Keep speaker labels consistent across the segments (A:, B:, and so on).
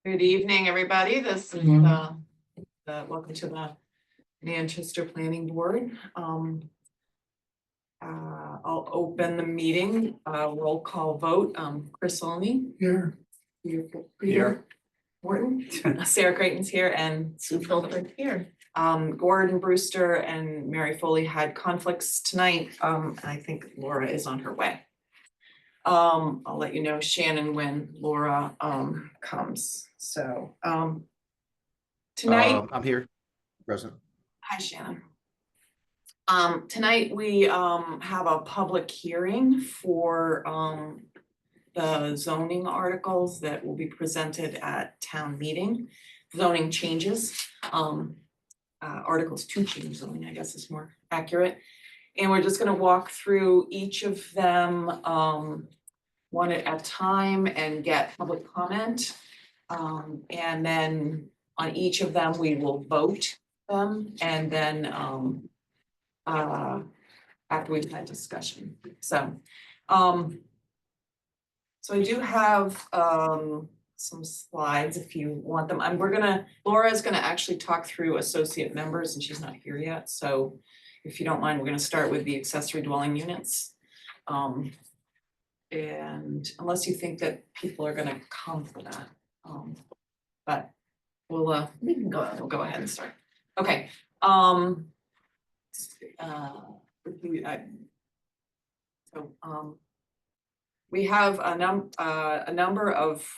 A: Good evening, everybody. This is welcome to the Manchester Planning Board. I'll open the meeting, roll call vote. Chris Olney.
B: Here.
A: Peter Morton, Sarah Creighton's here, and Sue Philbrook here. Gordon Brewster and Mary Foley had conflicts tonight. And I think Laura is on her way. I'll let you know, Shannon, when Laura comes. So tonight
B: I'm here, present.
A: hi Shannon. Tonight we have a public hearing for the zoning articles that will be presented at town meeting. Zoning changes, articles to change zoning, I guess is more accurate. And we're just gonna walk through each of them one at a time and get public comment. And then on each of them, we will vote them and then after we've had discussion. So I do have some slides if you want them. Laura's gonna actually talk through associate members and she's not here yet. So if you don't mind, we're gonna start with the accessory dwelling units. And unless you think that people are gonna come for that, but we'll go ahead and start. Okay. We have a number of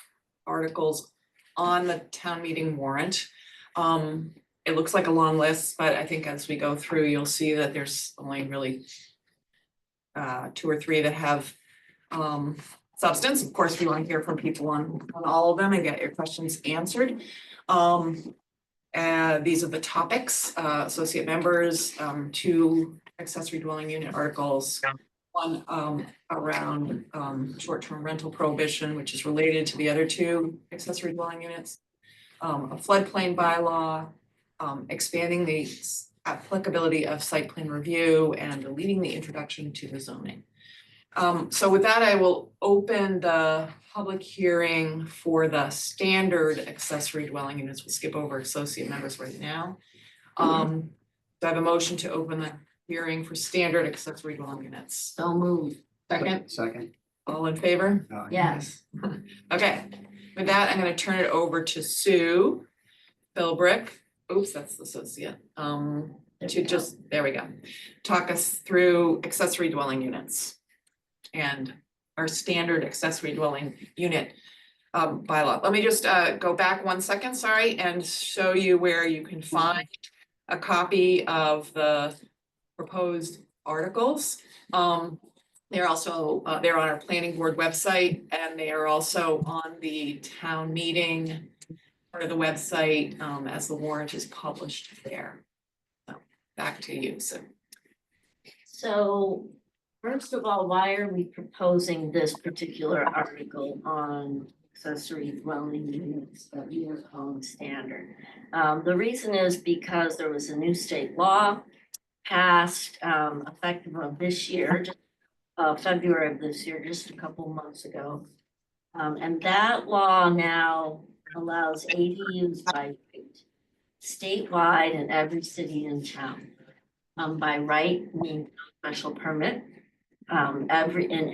A: articles on the town meeting warrant. It looks like a long list, but I think as we go through, you'll see that there's only really 2 or 3 that have substance. Of course, we want to hear from people on all of them and get your questions answered. These are the topics, associate members, 2 accessory dwelling unit articles, 1 around short-term rental prohibition, which is related to the other 2 accessory dwelling units, a floodplain bylaw, expanding the applicability of site plan review and deleting the introduction to the zoning. So with that, I will open the public hearing for the standard accessory dwelling units. We'll skip over associate members right now. Do I have a motion to open the hearing for standard accessory dwelling units?
C: So moved.
A: Second? All in favor?
C: Yes.
A: Okay, with that, I'm gonna turn it over to Sue Philbrook. Oops, that's the associate. There we go. Talk us through accessory dwelling units and our standard accessory dwelling unit bylaw. Let me just go back 1 second, sorry, and show you where you can find a copy of the proposed articles. They're also they're on our planning board website, and they are also on the town meeting part of the website as the warrant is published there. So back to you, Sue.
C: So first of all, why are we proposing this particular article on accessory dwelling units that we are calling standard? The reason is because there was a new state law passed effective of this year, February of this year, just a couple months ago. And that law now allows ADUs by right, statewide in every city and town. By right means special permit. In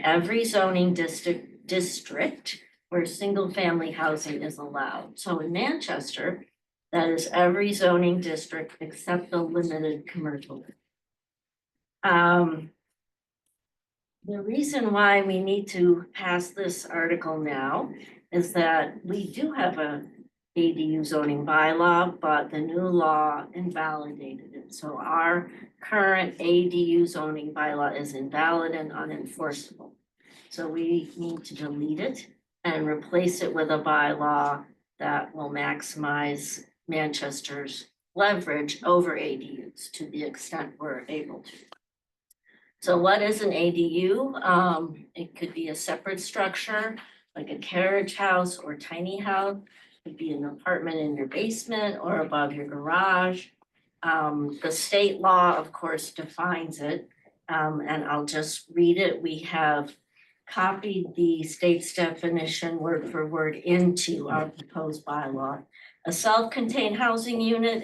C: every zoning district where single family housing is allowed. So in Manchester, that is every zoning district except the limited commercial. The reason why we need to pass this article now is that we do have a ADU zoning bylaw, but the new law invalidated it. So our current ADU zoning bylaw is invalid and unenforceable. So we need to delete it and replace it with a bylaw that will maximize Manchester's leverage over ADUs to the extent we're able to. So what is an ADU? It could be a separate structure, like a carriage house or tiny house. It could be an apartment in your basement or above your garage. The state law, of course, defines it. And I'll just read it. We have copied the state's definition word for word into our proposed bylaw. A self-contained housing unit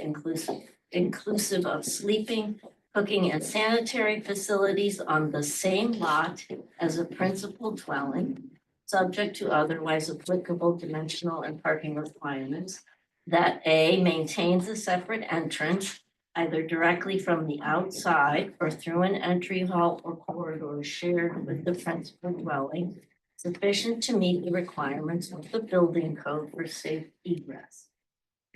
C: inclusive of sleeping, cooking, and sanitary facilities on the same lot as a principal dwelling, subject to otherwise applicable dimensional and parking requirements, that A, maintains a separate entrance, either directly from the outside or through an entry hall or corridor shared with the principal dwelling, sufficient to meet the requirements of the building code for safe egress.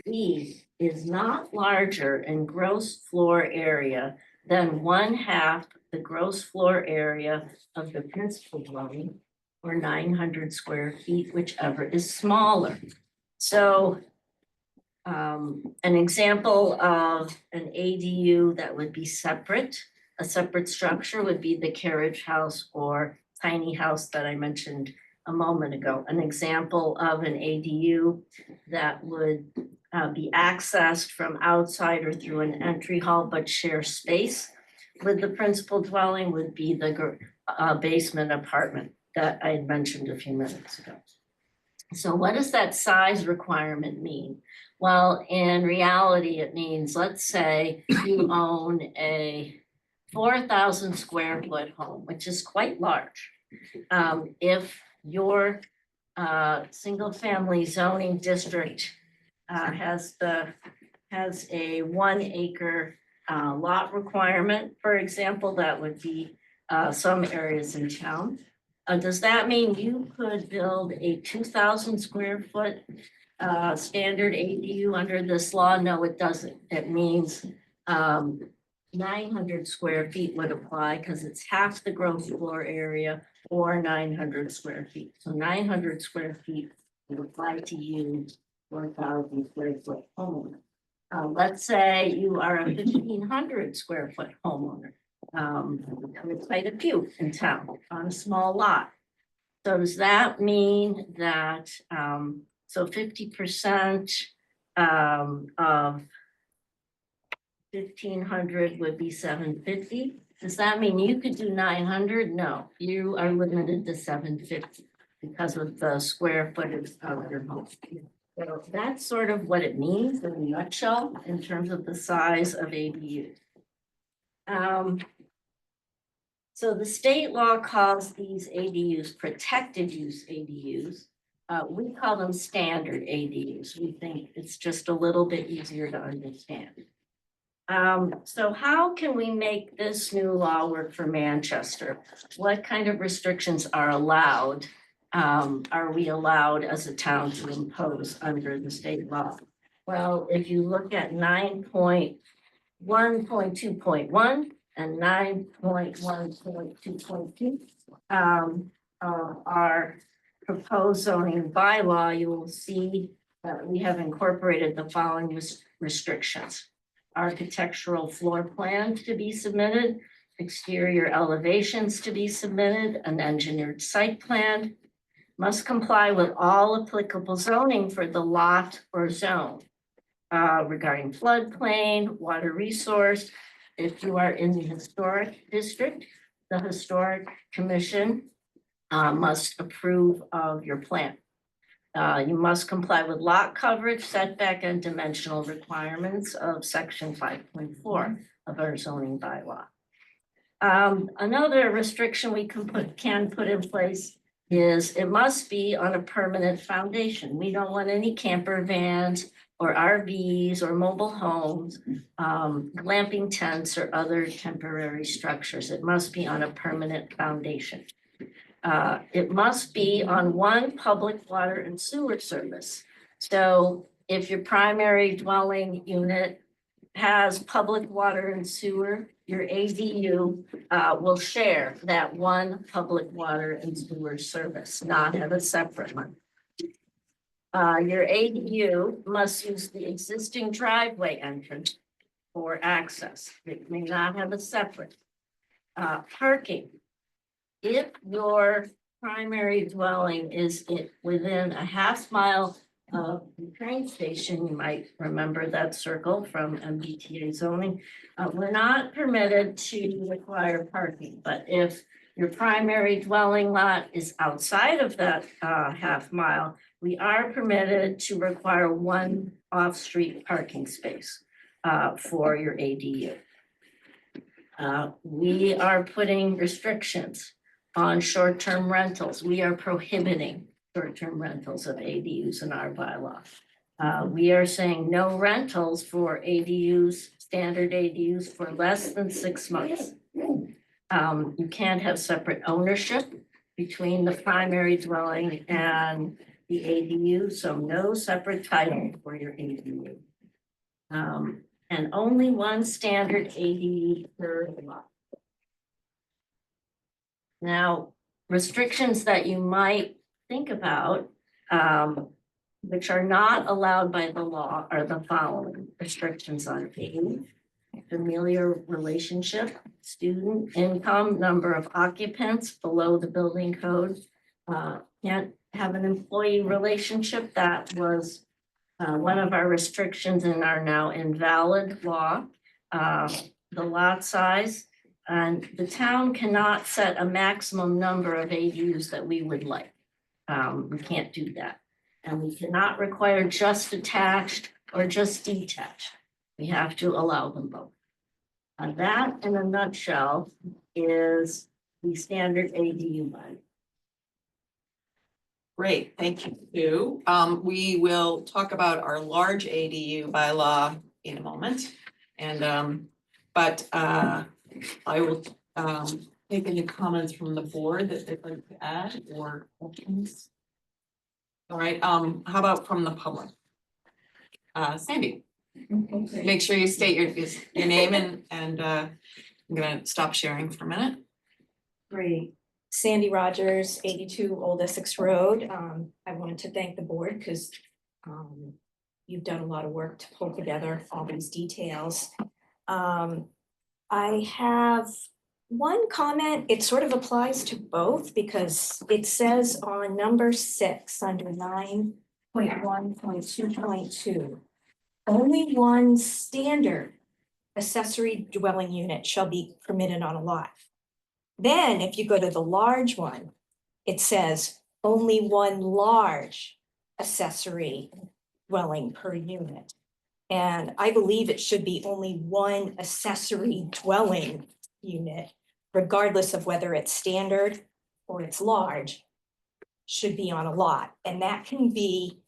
C: E, is not larger in gross floor area than 1/2 the gross floor area of the principal dwelling, or 900 square feet, whichever is smaller. So an example of an ADU that would be separate, a separate structure would be the carriage house or tiny house that I mentioned a moment ago. An example of an ADU that would be accessed from outside or through an entry hall but share space with the principal dwelling would be the basement apartment that I had mentioned a few minutes ago. So what does that size requirement mean? Well, in reality, it means, let's say you own a 4,000 square foot home, which is quite large. If your single family zoning district has a 1 acre lot requirement, for example, that would be some areas in town. Does that mean you could build a 2,000 square foot standard ADU under this law? No, it doesn't. It means 900 square feet would apply because it's half the gross floor area or 900 square feet. So 900 square feet would apply to you, 4,000 square foot homeowner. Let's say you are a 1,500 square foot homeowner. With quite a few in town on a small lot. So does that mean that, so 50% of 1,500 would be 750? Does that mean you could do 900? No, you are limited to 750 because of the square footage of your home. So that's sort of what it means in a nutshell in terms of the size of ADUs. So the state law calls these ADUs protected use ADUs. We call them standard ADUs. We think it's just a little bit easier to understand. So how can we make this new law work for Manchester? What kind of restrictions are allowed? Are we allowed as a town to impose under the state law? Well, if you look at 9.1.2.1 and 9.1.2.2 our proposed zoning bylaw, you will see that we have incorporated the following restrictions. Architectural floor plan to be submitted, exterior elevations to be submitted, an engineered site plan, must comply with all applicable zoning for the lot or zone regarding floodplain, water resource. If you are in the historic district, the historic commission must approve of your plan. You must comply with lot coverage, setback, and dimensional requirements of section 5.4 of our zoning bylaw. Another restriction we can put in place is it must be on a permanent foundation. We don't want any camper vans or RVs or mobile homes, glamping tents or other temporary structures. It must be on a permanent foundation. It must be on one public water and sewer service. So if your primary dwelling unit has public water and sewer, your ADU will share that one public water and sewer service, not have a separate one. Your ADU must use the existing driveway entrance for access. It may not have a separate. Parking. If your primary dwelling is within a half mile of the train station, you might remember that circle from MBTA zoning. We're not permitted to require parking, but if your primary dwelling lot is outside of that half mile, we are permitted to require one off-street parking space for your ADU. We are putting restrictions on short-term rentals. We are prohibiting short-term rentals of ADUs in our bylaw. We are saying no rentals for ADUs, standard ADUs for less than 6 months. You can't have separate ownership between the primary dwelling and the ADU, so no separate title for your ADU. And only one standard ADU per lot. Now, restrictions that you might think about, which are not allowed by the law, are the following: restrictions on age, familiar relationship, student income, number of occupants below the building code. Can't have an employee relationship. That was one of our restrictions in our now invalid law. The lot size, and the town cannot set a maximum number of ADUs that we would like. We can't do that. And we cannot require just attached or just detached. We have to allow them both. And that, in a nutshell, is the standard ADU bylaw.
A: Great, thank you, Sue. We will talk about our large ADU bylaw in a moment. And, but I will take any comments from the board that they'd like to add or questions. All right, how about from the public? Sandy, make sure you state your name and I'm gonna stop sharing for a minute.
B: Great. Sandy Rogers, 82 Old Essex Road. I wanted to thank the board because you've done a lot of work to pull together all these details. I have one comment. It sort of applies to both because it says on number 6 under 9.1.2.2, only one standard accessory dwelling unit shall be permitted on a lot. Then if you go to the large one, it says only one large accessory dwelling per unit. And I believe it should be only one accessory dwelling unit, regardless of whether it's standard or it's large, should be on a lot. And that can be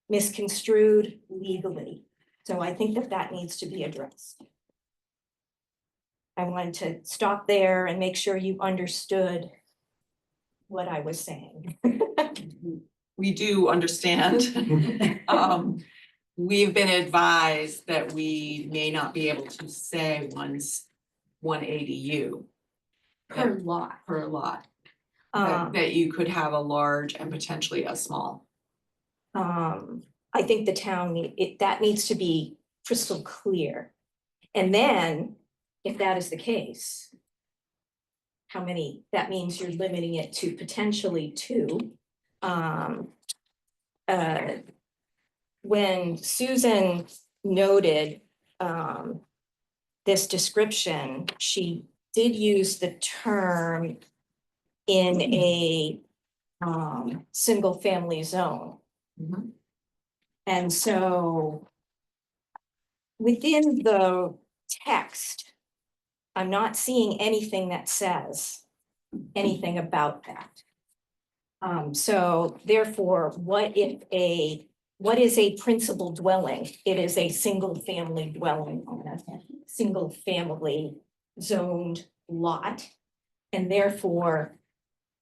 B: misconstrued legally. So I think that that needs to be addressed. I wanted to stop there and make sure you understood what I was saying.
A: We do understand. We've been advised that we may not be able to say one ADU
B: Per lot.
A: per lot. That you could have a large and potentially a small.
B: I think the town, that needs to be crystal clear. And then, if that is the case, how many, that means you're limiting it to potentially 2. When Susan noted this description, she did use the term in a single family zone.
A: Mhm.
B: And so within the text, I'm not seeing anything that says anything about that. So therefore, what is a principal dwelling? It is a single family dwelling on a single family zoned lot. And therefore,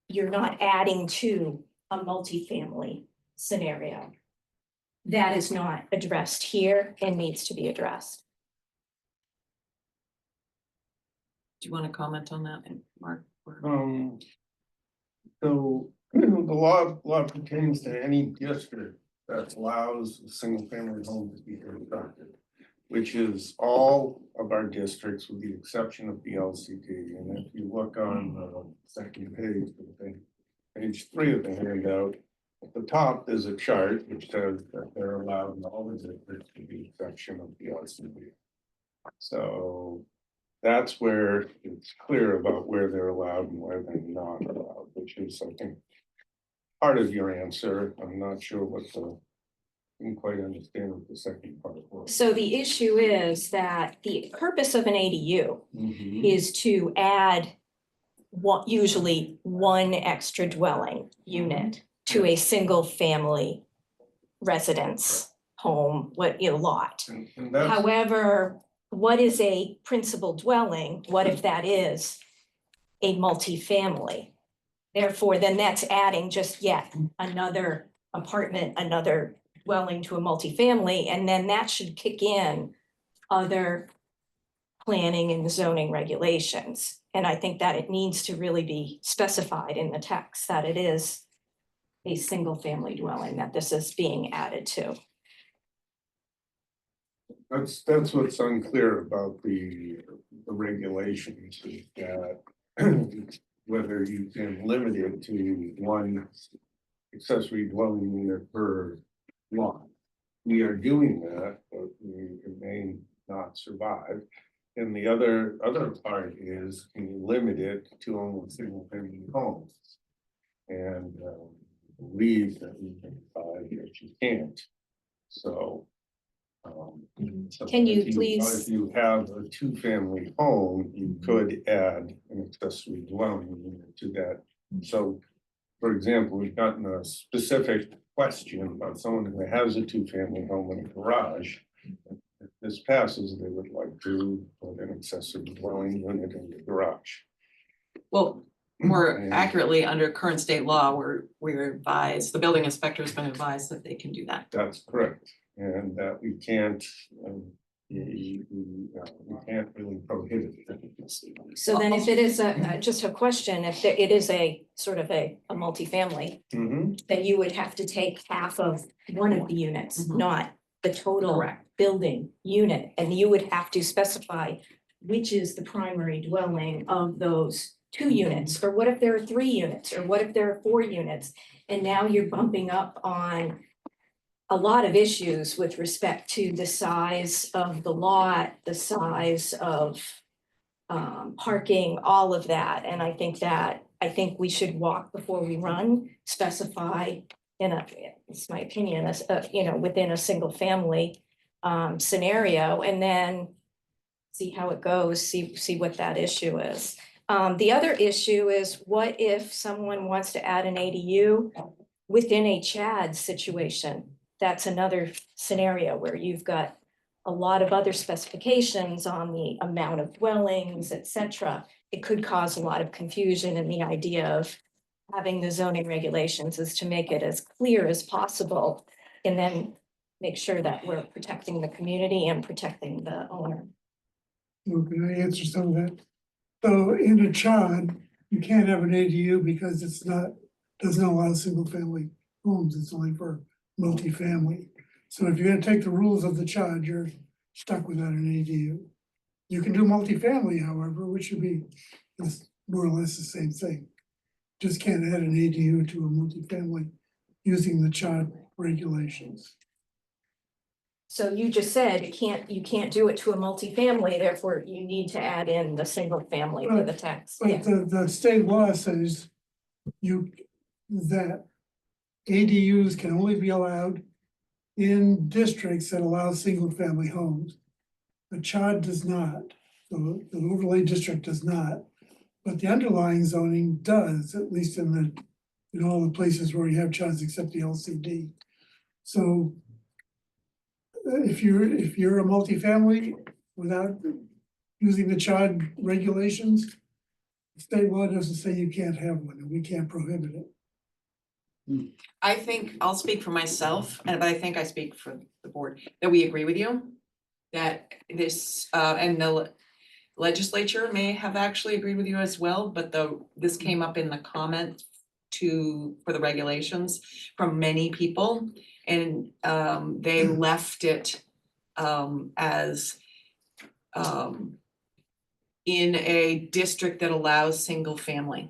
B: you're not adding to a multifamily scenario. That is not addressed here and needs to be addressed.
A: Do you want to comment on that, Mark?
D: So the law pertains to any district that allows a single family home to be constructed, which is all of our districts with the exception of the LCD. And if you look on the second page of the thing, page 3 of the handout, at the top, there's a chart which says that they're allowed in all the districts with the exception of the LCD. So that's where it's clear about where they're allowed and where they're not allowed, which is, I think, part of your answer. I'm not sure what the, didn't quite understand what the second part was.
B: So the issue is that the purpose of an ADU
D: Mhm.
B: is to add usually one extra dwelling unit to a single family residence, home, lot.
D: And that's,
B: However, what is a principal dwelling? What if that is a multifamily? Therefore, then that's adding just yet another apartment, another dwelling to a multifamily, and then that should kick in other planning and zoning regulations. And I think that it needs to really be specified in the text that it is a single family dwelling that this is being added to.
D: that's what's unclear about the regulations, is that whether you can limit it to one accessory dwelling unit per lot. We are doing that, but it may not survive. And the other part is, can you limit it to only single family homes? And believe that we can find that you can't. So. So
B: Can you
D: if
B: please-
D: If you have a two-family home, you could add an accessory dwelling unit to that. So, for example, we've gotten a specific question about someone who has a two-family home and a garage. If this passes, they would like to put an accessory dwelling unit in the garage.
A: Well, more
D: And
A: accurately, under current state law, we're advised, the building inspector has been advised that they can do that.
D: That's correct, and that we can't, we can't really prohibit it.
B: So then if it is just a question, if it is a sort of a multifamily,
D: Mhm.
B: then you would have to take half of one of the units,
A: Mhm.
B: not the total
A: Correct.
B: building unit. And you would have to specify which is the primary dwelling of those two units, or what if there are three units, or what if there are four units? And now you're bumping up on a lot of issues with respect to the size of the lot, the size of parking, all of that. And I think we should walk before we run, specify it's my opinion, within a single family scenario, and then see how it goes, see what that issue is. The other issue is, what if someone wants to add an ADU within a CHAD situation? That's another scenario where you've got a lot of other specifications on the amount of dwellings, et cetera. It could cause a lot of confusion, and the idea of having the zoning regulations is to make it as clear as possible, and then make sure that we're protecting the community and protecting the owner.
E: Well, can I answer some of that? So in a CHOD, you can't have an ADU because doesn't allow single family homes, it's only for multifamily. So if you're gonna take the rules of the CHOD, you're stuck without an ADU. You can do multifamily, however, which should be more or less the same thing. Just can't add an ADU to a multifamily using the CHOD regulations.
B: So you just said you can't do it to a multifamily, therefore you need to add in the single family for the text.
E: But the state law says that ADUs can only be allowed in districts that allow single family homes. The CHOD does not, so the overlay district does not, but the underlying zoning does, at least in all the places where you have CHODs except the LCD. So if you're a multifamily without using the CHOD regulations, state law doesn't say you can't have one, and we can't prohibit it.
A: I think I'll speak for myself, but I think I speak for the board, that we agree with you. That this, and the legislature may have actually agreed with you as well, but this came up in the comment for the regulations from many people. And they left it as in a district that allows single family.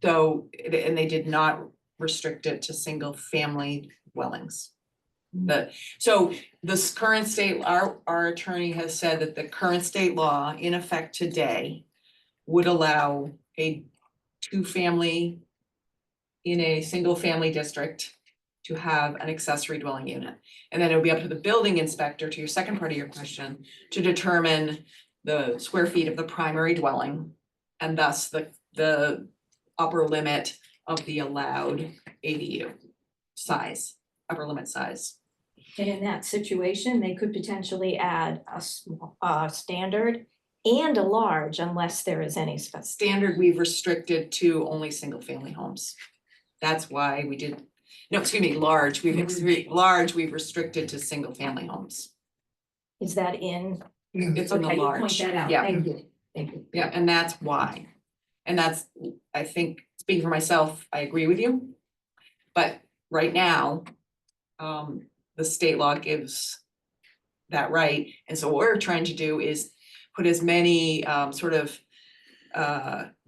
A: So, and they did not restrict it to single family dwellings. So this current state, our attorney has said that the current state law in effect today would allow a two-family in a single-family district to have an accessory dwelling unit. And then it would be up to the building inspector, to your second part of your question, to determine the square feet of the primary dwelling and thus the upper limit of the allowed ADU size, upper limit size.
B: And in that situation, they could potentially add a standard and a large unless there is any specific.
A: Standard, we've restricted to only single-family homes. That's why we did, no, excuse me, large, we've restricted to single-family homes.
B: Is that in?
E: Yeah.
A: It's in the
B: Okay, you point
A: large,
B: that out.
A: yeah.
B: Thank you, thank you.
A: Yeah, and that's why. And that's, I think, speaking for myself, I agree with you. But right now, the state law gives that right. And so what we're trying to do is put as many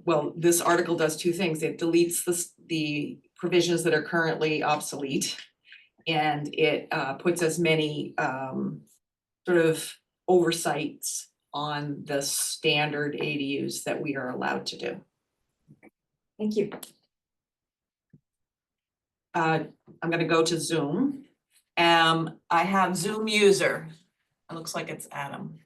A: well, this article does two things. It deletes the provisions that are currently obsolete. And it puts as many sort of oversights on the standard ADUs that we are allowed to do.
B: Thank you.
A: I'm gonna go to Zoom. I have Zoom user. It looks like it's Adam.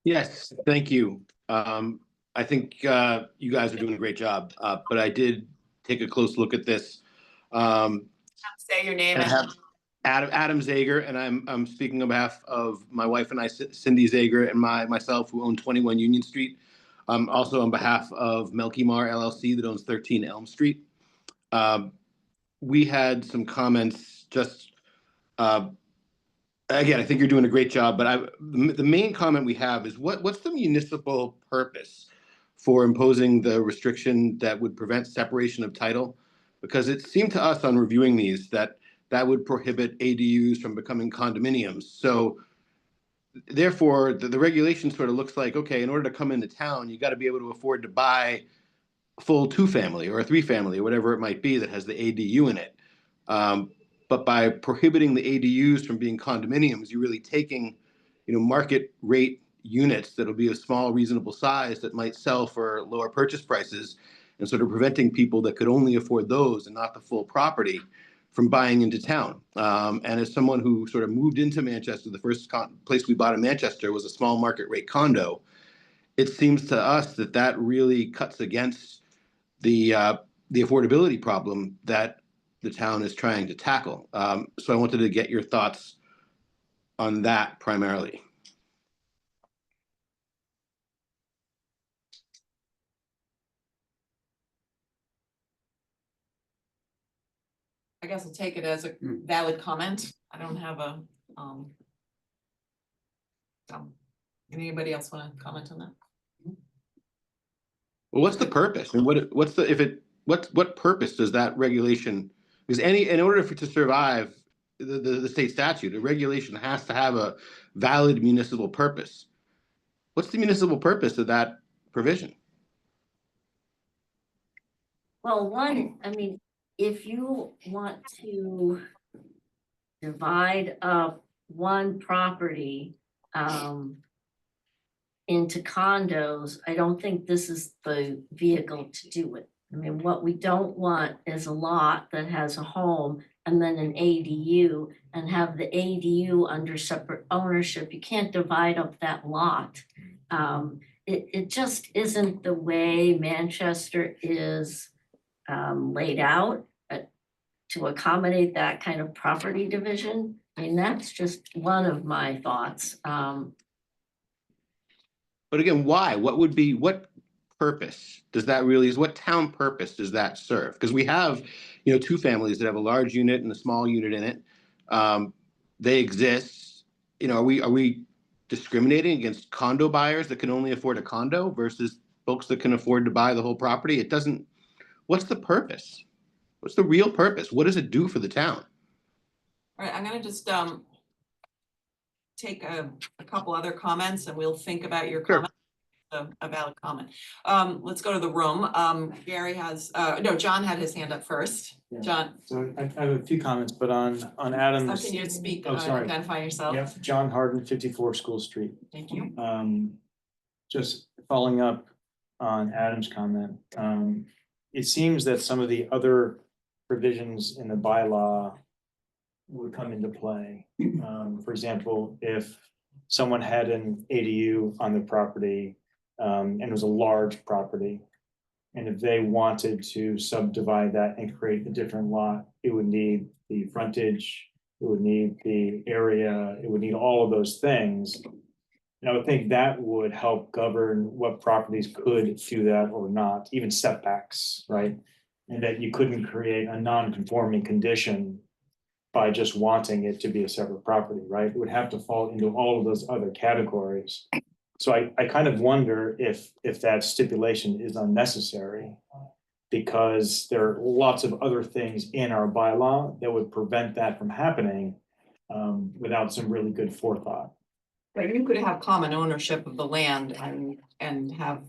F: Yes, thank you. I think you guys are doing a great job, but I did take a close look at this.
A: Say your name.
F: And I have Adam Zager, and I'm speaking on behalf of my wife and I, Cindy Zager, and myself, who own 21 Union Street. Also on behalf of Melky Mar LLC that owns 13 Elm Street. We had some comments just, again, I think you're doing a great job, but the main comment we have is what's the municipal purpose for imposing the restriction that would prevent separation of title? Because it seemed to us on reviewing these that would prohibit ADUs from becoming condominiums. So therefore, the regulation sort of looks like, okay, in order to come into town, you got to be able to afford to buy a full 2-family or a 3-family or whatever it might be that has the ADU in it. But by prohibiting the ADUs from being condominiums, you're really taking, market rate units that'll be a small, reasonable size that might sell for lower purchase prices, and sort of preventing people that could only afford those and not the full property from buying into town. And as someone who sort of moved into Manchester, the first place we bought in Manchester was a small market rate condo. It seems to us that really cuts against the affordability problem that the town is trying to tackle. So I wanted to get your thoughts on that primarily.
A: I guess I'll take it as a valid comment. I don't have a, anybody else want to comment on that?
F: Well, what's the purpose, and what purpose does that regulation? Because in order to survive the state statute, a regulation has to have a valid municipal purpose. What's the municipal purpose of that provision?
C: Well, one, I mean, if you want to divide up one property into condos, I don't think this is the vehicle to do it. I mean, what we don't want is a lot that has a home and then an ADU and have the ADU under separate ownership. You can't divide up that lot. It just isn't the way Manchester is laid out to accommodate that kind of property division. I mean, that's just one of my thoughts.
F: But again, why? What purpose does that what town purpose does that serve? Because we have, 2 families that have a large unit and a small unit in it. They exist. Are we discriminating against condo buyers that can only afford a condo versus folks that can afford to buy the whole property? It doesn't. What's the purpose? What's the real purpose? What does it do for the town?
A: All right, I'm gonna just take a couple other comments and we'll think about your
F: Sure.
A: comments. a valid comment. Let's go to the room. Gary has, no, John had his hand up first.
G: Yeah.
A: John,
G: So I have a few comments, but on Adams.
A: can you speak,
G: Oh, sorry.
A: identify yourself?
G: Yep, John Harden, 54 School Street.
A: Thank you.
G: Just following up on Adam's comment, it seems that some of the other provisions in the bylaw would come into play. For example, if someone had an ADU on the property, and it was a large property, and if they wanted to subdivide that and create a different lot, it would need the frontage, it would need the area, it would need all of those things. And I would think that would help govern what properties could do that or not, even setbacks, right? And that you couldn't create a non-conforming condition by just wanting it to be a separate property, right? It would have to fall into all of those other categories. So I kind of wonder if that stipulation is unnecessary, because there are lots of other things in our bylaw that would prevent that from happening without some really good forethought.
A: But you could have common ownership of the land and have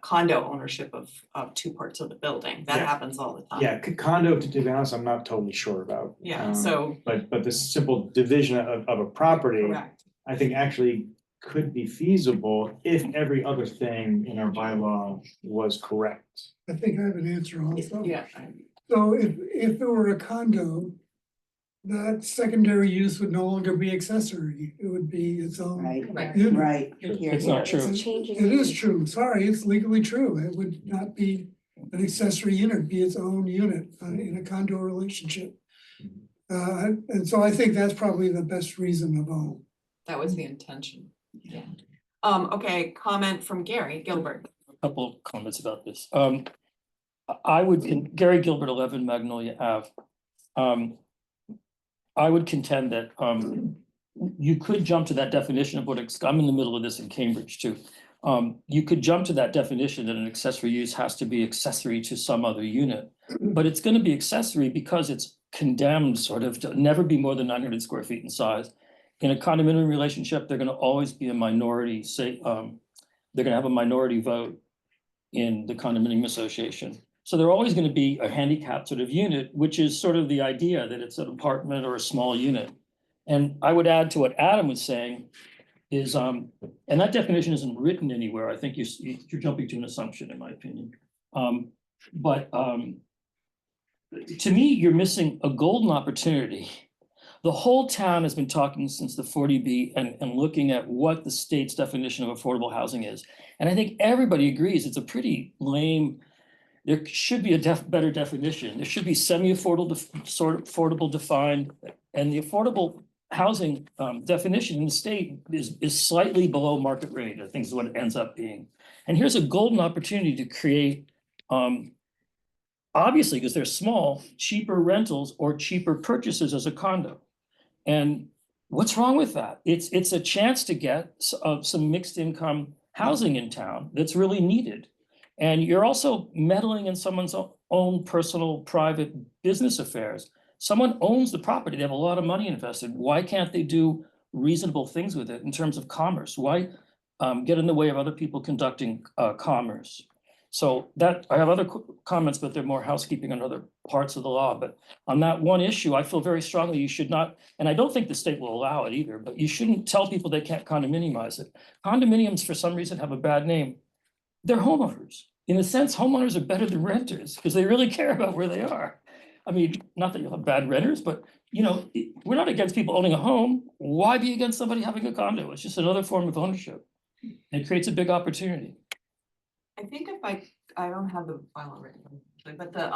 A: condo ownership of two parts of the building. That
G: Yeah.
A: happens all the time.
G: Yeah, condo, to be honest, I'm not totally sure about.
A: Yeah, so,
G: But the simple division of a property,
A: correct.
G: I think actually could be feasible if every other thing in our bylaw was correct.
E: I think I have an answer also.
A: Yeah.
E: So if it were a condo, that secondary use would no longer be accessory, it would be its own.
A: Right.
E: unit.
H: Right.
I: It's not true.
B: It's changing.
E: It is true, sorry, it's legally true, it would not be an accessory unit, it'd be its own unit in a condo relationship. And so I think that's probably the best reason of all.
A: That was the intention. Yeah. Okay, comment from Gary Gilbert.
I: Couple of comments about this. I would, Gary Gilbert, 11 Magnolia Ave. I would contend that you could jump to that definition of what, I'm in the middle of this in Cambridge too. You could jump to that definition that an accessory use has to be accessory to some other unit. But it's gonna be accessory because it's condemned sort of to never be more than 900 square feet in size. In a condominium relationship, they're gonna always be a minority, they're gonna have a minority vote in the condominium association. So they're always gonna be a handicapped sort of unit, which is sort of the idea that it's an apartment or a small unit. And I would add to what Adam was saying is, and that definition isn't written anywhere. I think you're jumping to an assumption, in my opinion. But to me, you're missing a golden opportunity. The whole town has been talking since the 40B and looking at what the state's definition of affordable housing is. And I think everybody agrees it's a pretty lame. There should be a better definition. There should be semi-affordable defined, and the affordable housing definition in the state is slightly below market rate, I think is what it ends up being. And here's a golden opportunity to create, obviously, because they're small, cheaper rentals or cheaper purchases as a condo. And what's wrong with that? It's a chance to get some mixed income housing in town that's really needed. And you're also meddling in someone's own personal, private business affairs. Someone owns the property, they have a lot of money invested. Why can't they do reasonable things with it in terms of commerce? Why get in the way of other people conducting commerce? So that, I have other comments, but they're more housekeeping on other parts of the law. But on that one issue, I feel very strongly you should not, and I don't think the state will allow it either, but you shouldn't tell people they can't condominiumize it. Condominiums, for some reason, have a bad name. They're homeowners. In a sense, homeowners are better than renters because they really care about where they are. I mean, not that you'll have bad renters, but you know, we're not against people owning a home. Why be against somebody having a condo? It's just another form of ownership. It creates a big opportunity.
A: I think if I don't have the bylaw written, but the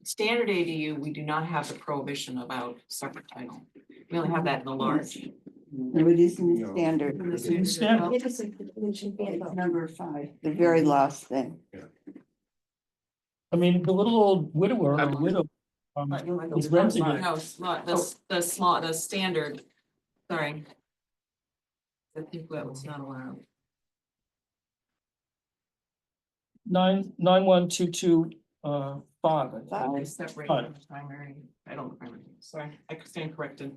A: standard ADU, we do not have the prohibition about separate title. We only have that in the large.
H: No, it is in the
D: No.
H: standard.
A: In the
I: standard.
A: standard.
B: It is, it should be
H: It's
B: about-
H: number 5, the very last thing.
I: I mean, the little old widower or widow is renting it.
A: No, the standard, sorry. I think that was not allowed.
I: 99122 5.
A: They separate
I: Fine.
A: the primary, I don't remember, sorry, I stand corrected.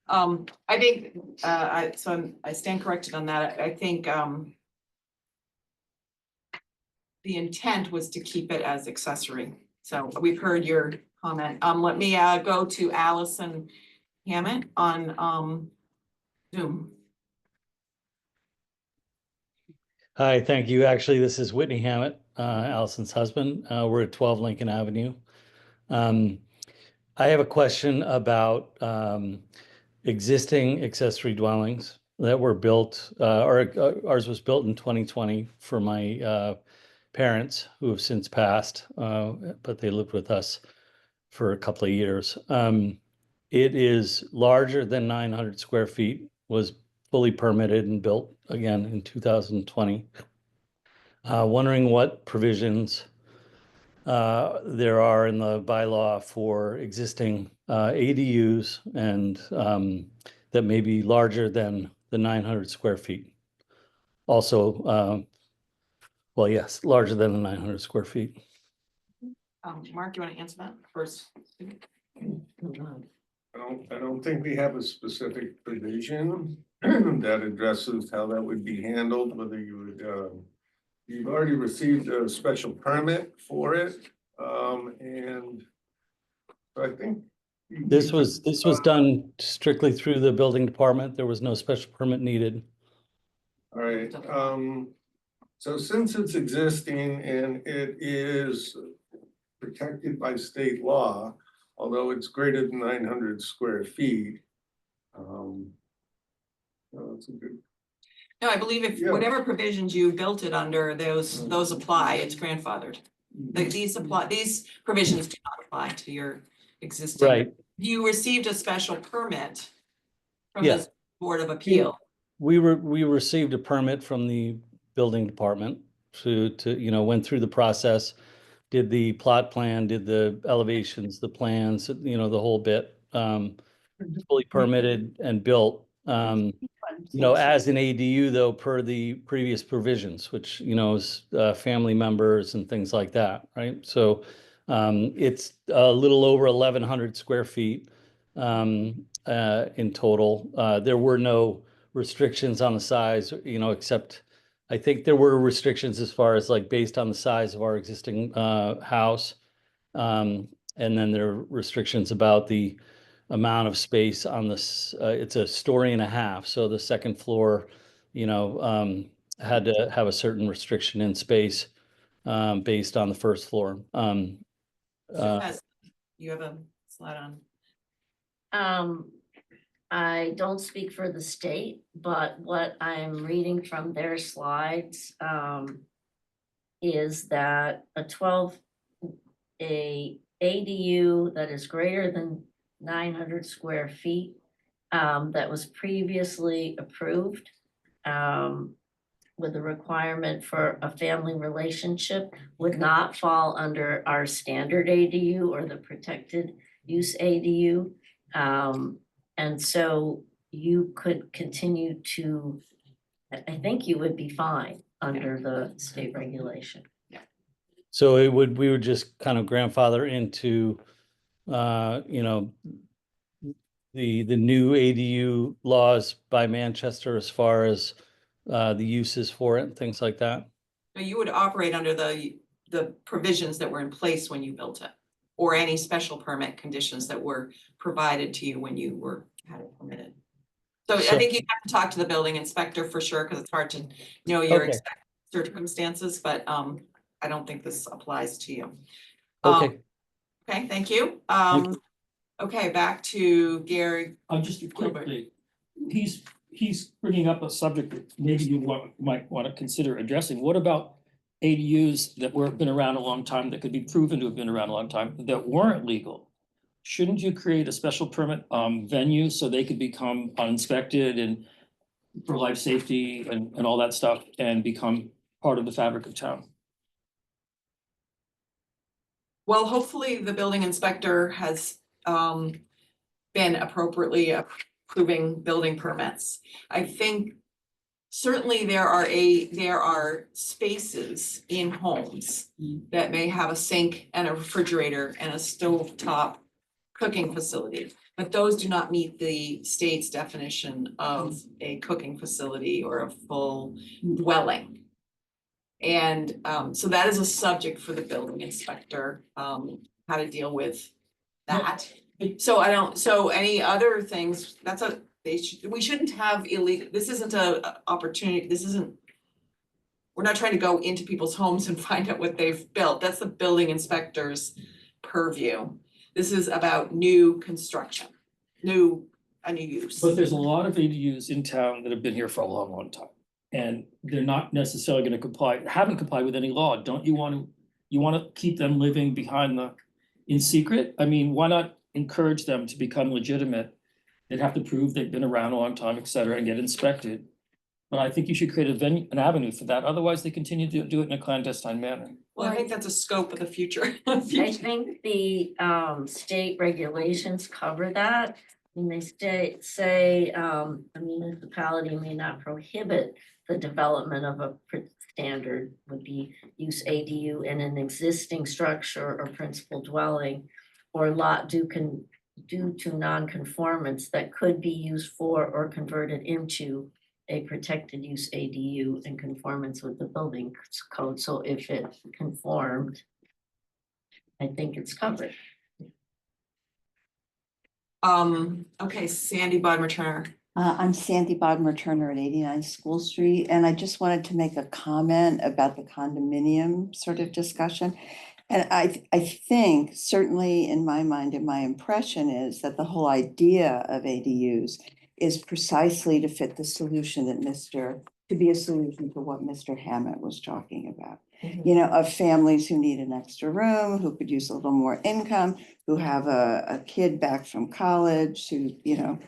A: I think, I stand corrected on that, I think, the intent was to keep it as accessory. So we've heard your comment. Let me go to Allison Hammett on Zoom.
J: Hi, thank you. Actually, this is Whitney Hammett, Allison's husband. We're at 12 Lincoln Avenue. I have a question about existing accessory dwellings that were built, ours was built in 2020 for my parents who have since passed, but they lived with us for a couple of years. It is larger than 900 square feet, was fully permitted and built again in 2020. Wondering what provisions there are in the bylaw for existing ADUs and that may be larger than the 900 square feet. Also, well, yes, larger than the 900 square feet.
A: Mark, you want to answer that first?
D: I don't think we have a specific provision that addresses how that would be handled, whether you would, you've already received a special permit for it, and I think.
J: This was done strictly through the building department. There was no special permit needed.
D: All right, so since it's existing and it is protected by state law, although it's greater than 900 square feet. That's a good.
A: No, I believe if
D: Yeah.
A: whatever provisions you built it under, those apply, it's grandfathered. These provisions do not apply to your existing.
J: Right.
A: You received a special permit from
J: Yeah.
A: the Board of Appeal.
J: We received a permit from the building department to went through the process, did the plot plan, did the elevations, the plans, the whole bit. Fully permitted and built. As an ADU though, per the previous provisions, which is family members and things like that, right? So it's a little over 1,100 square feet in total. There were no restrictions on the size, except I think there were restrictions as far as like based on the size of our existing house. And then there are restrictions about the amount of space on this. It's a story and a half, so the second floor, had to have a certain restriction in space based on the first floor.
A: You have a slide on.
C: I don't speak for the state, but what I'm reading from their slides is that a ADU that is greater than 900 square feet that was previously approved with a requirement for a family relationship would not fall under our standard ADU or the protected use ADU. And so you could continue to, I think you would be fine under the state regulation.
J: So we would just kind of grandfather into, the new ADU laws by Manchester as far as the uses for it and things like that.
A: You would operate under the provisions that were in place when you built it, or any special permit conditions that were provided to you when you had it permitted. So I think you have to talk to the building inspector for sure, because it's hard to know your exact circumstances, but I don't think this applies to you.
J: Okay.
A: Okay, thank you.
J: Thank you.
A: Okay, back to Gary.
I: Just quickly, he's bringing up a subject that maybe you might want to consider addressing. What about ADUs that been around a long time, that could be proven to have been around a long time, that weren't legal? Shouldn't you create a special permit venue so they could become uninspected and for life safety and all that stuff and become part of the fabric of town?
A: Well, hopefully the building inspector has been appropriately approving building permits. I think certainly there are spaces in homes that may have a sink and a refrigerator and a stovetop cooking facility, but those do not meet the state's definition of a cooking facility or a full dwelling. And so that is a subject for the building inspector, how to deal with that. So so any other things, we shouldn't have illegal, this isn't a opportunity, we're not trying to go into people's homes and find out what they've built. That's the building inspector's purview. This is about new construction, a new use.
I: But there's a lot of ADUs in town that have been here for a long, long time. And they're not necessarily gonna haven't complied with any law. Don't you want to keep them living in secret? I mean, why not encourage them to become legitimate? They'd have to prove they've been around a long time, et cetera, and get inspected. But I think you should create an avenue for that. Otherwise, they continue to do it in a clandestine manner.
A: Well, I think that's a scope of the future.
C: I think the state regulations cover that. And they say a municipality may not prohibit the development of a standard would be use ADU in an existing structure or principal dwelling or lot due to non-conformance that could be used for or converted into a protected use ADU in conformance with the building code. So if it conformed, I think it's covered.
A: Okay, Sandy Bodmer Turner.
H: I'm Sandy Bodmer Turner at 89 School Street, and I just wanted to make a comment about the condominium sort of discussion. And I think certainly in my mind and my impression is that the whole idea of ADUs is precisely to fit the solution to be a solution to what Mr. Hammett was talking about. You know, of families who need an extra room, who could use a little more income, who have a kid back from college, who, you know,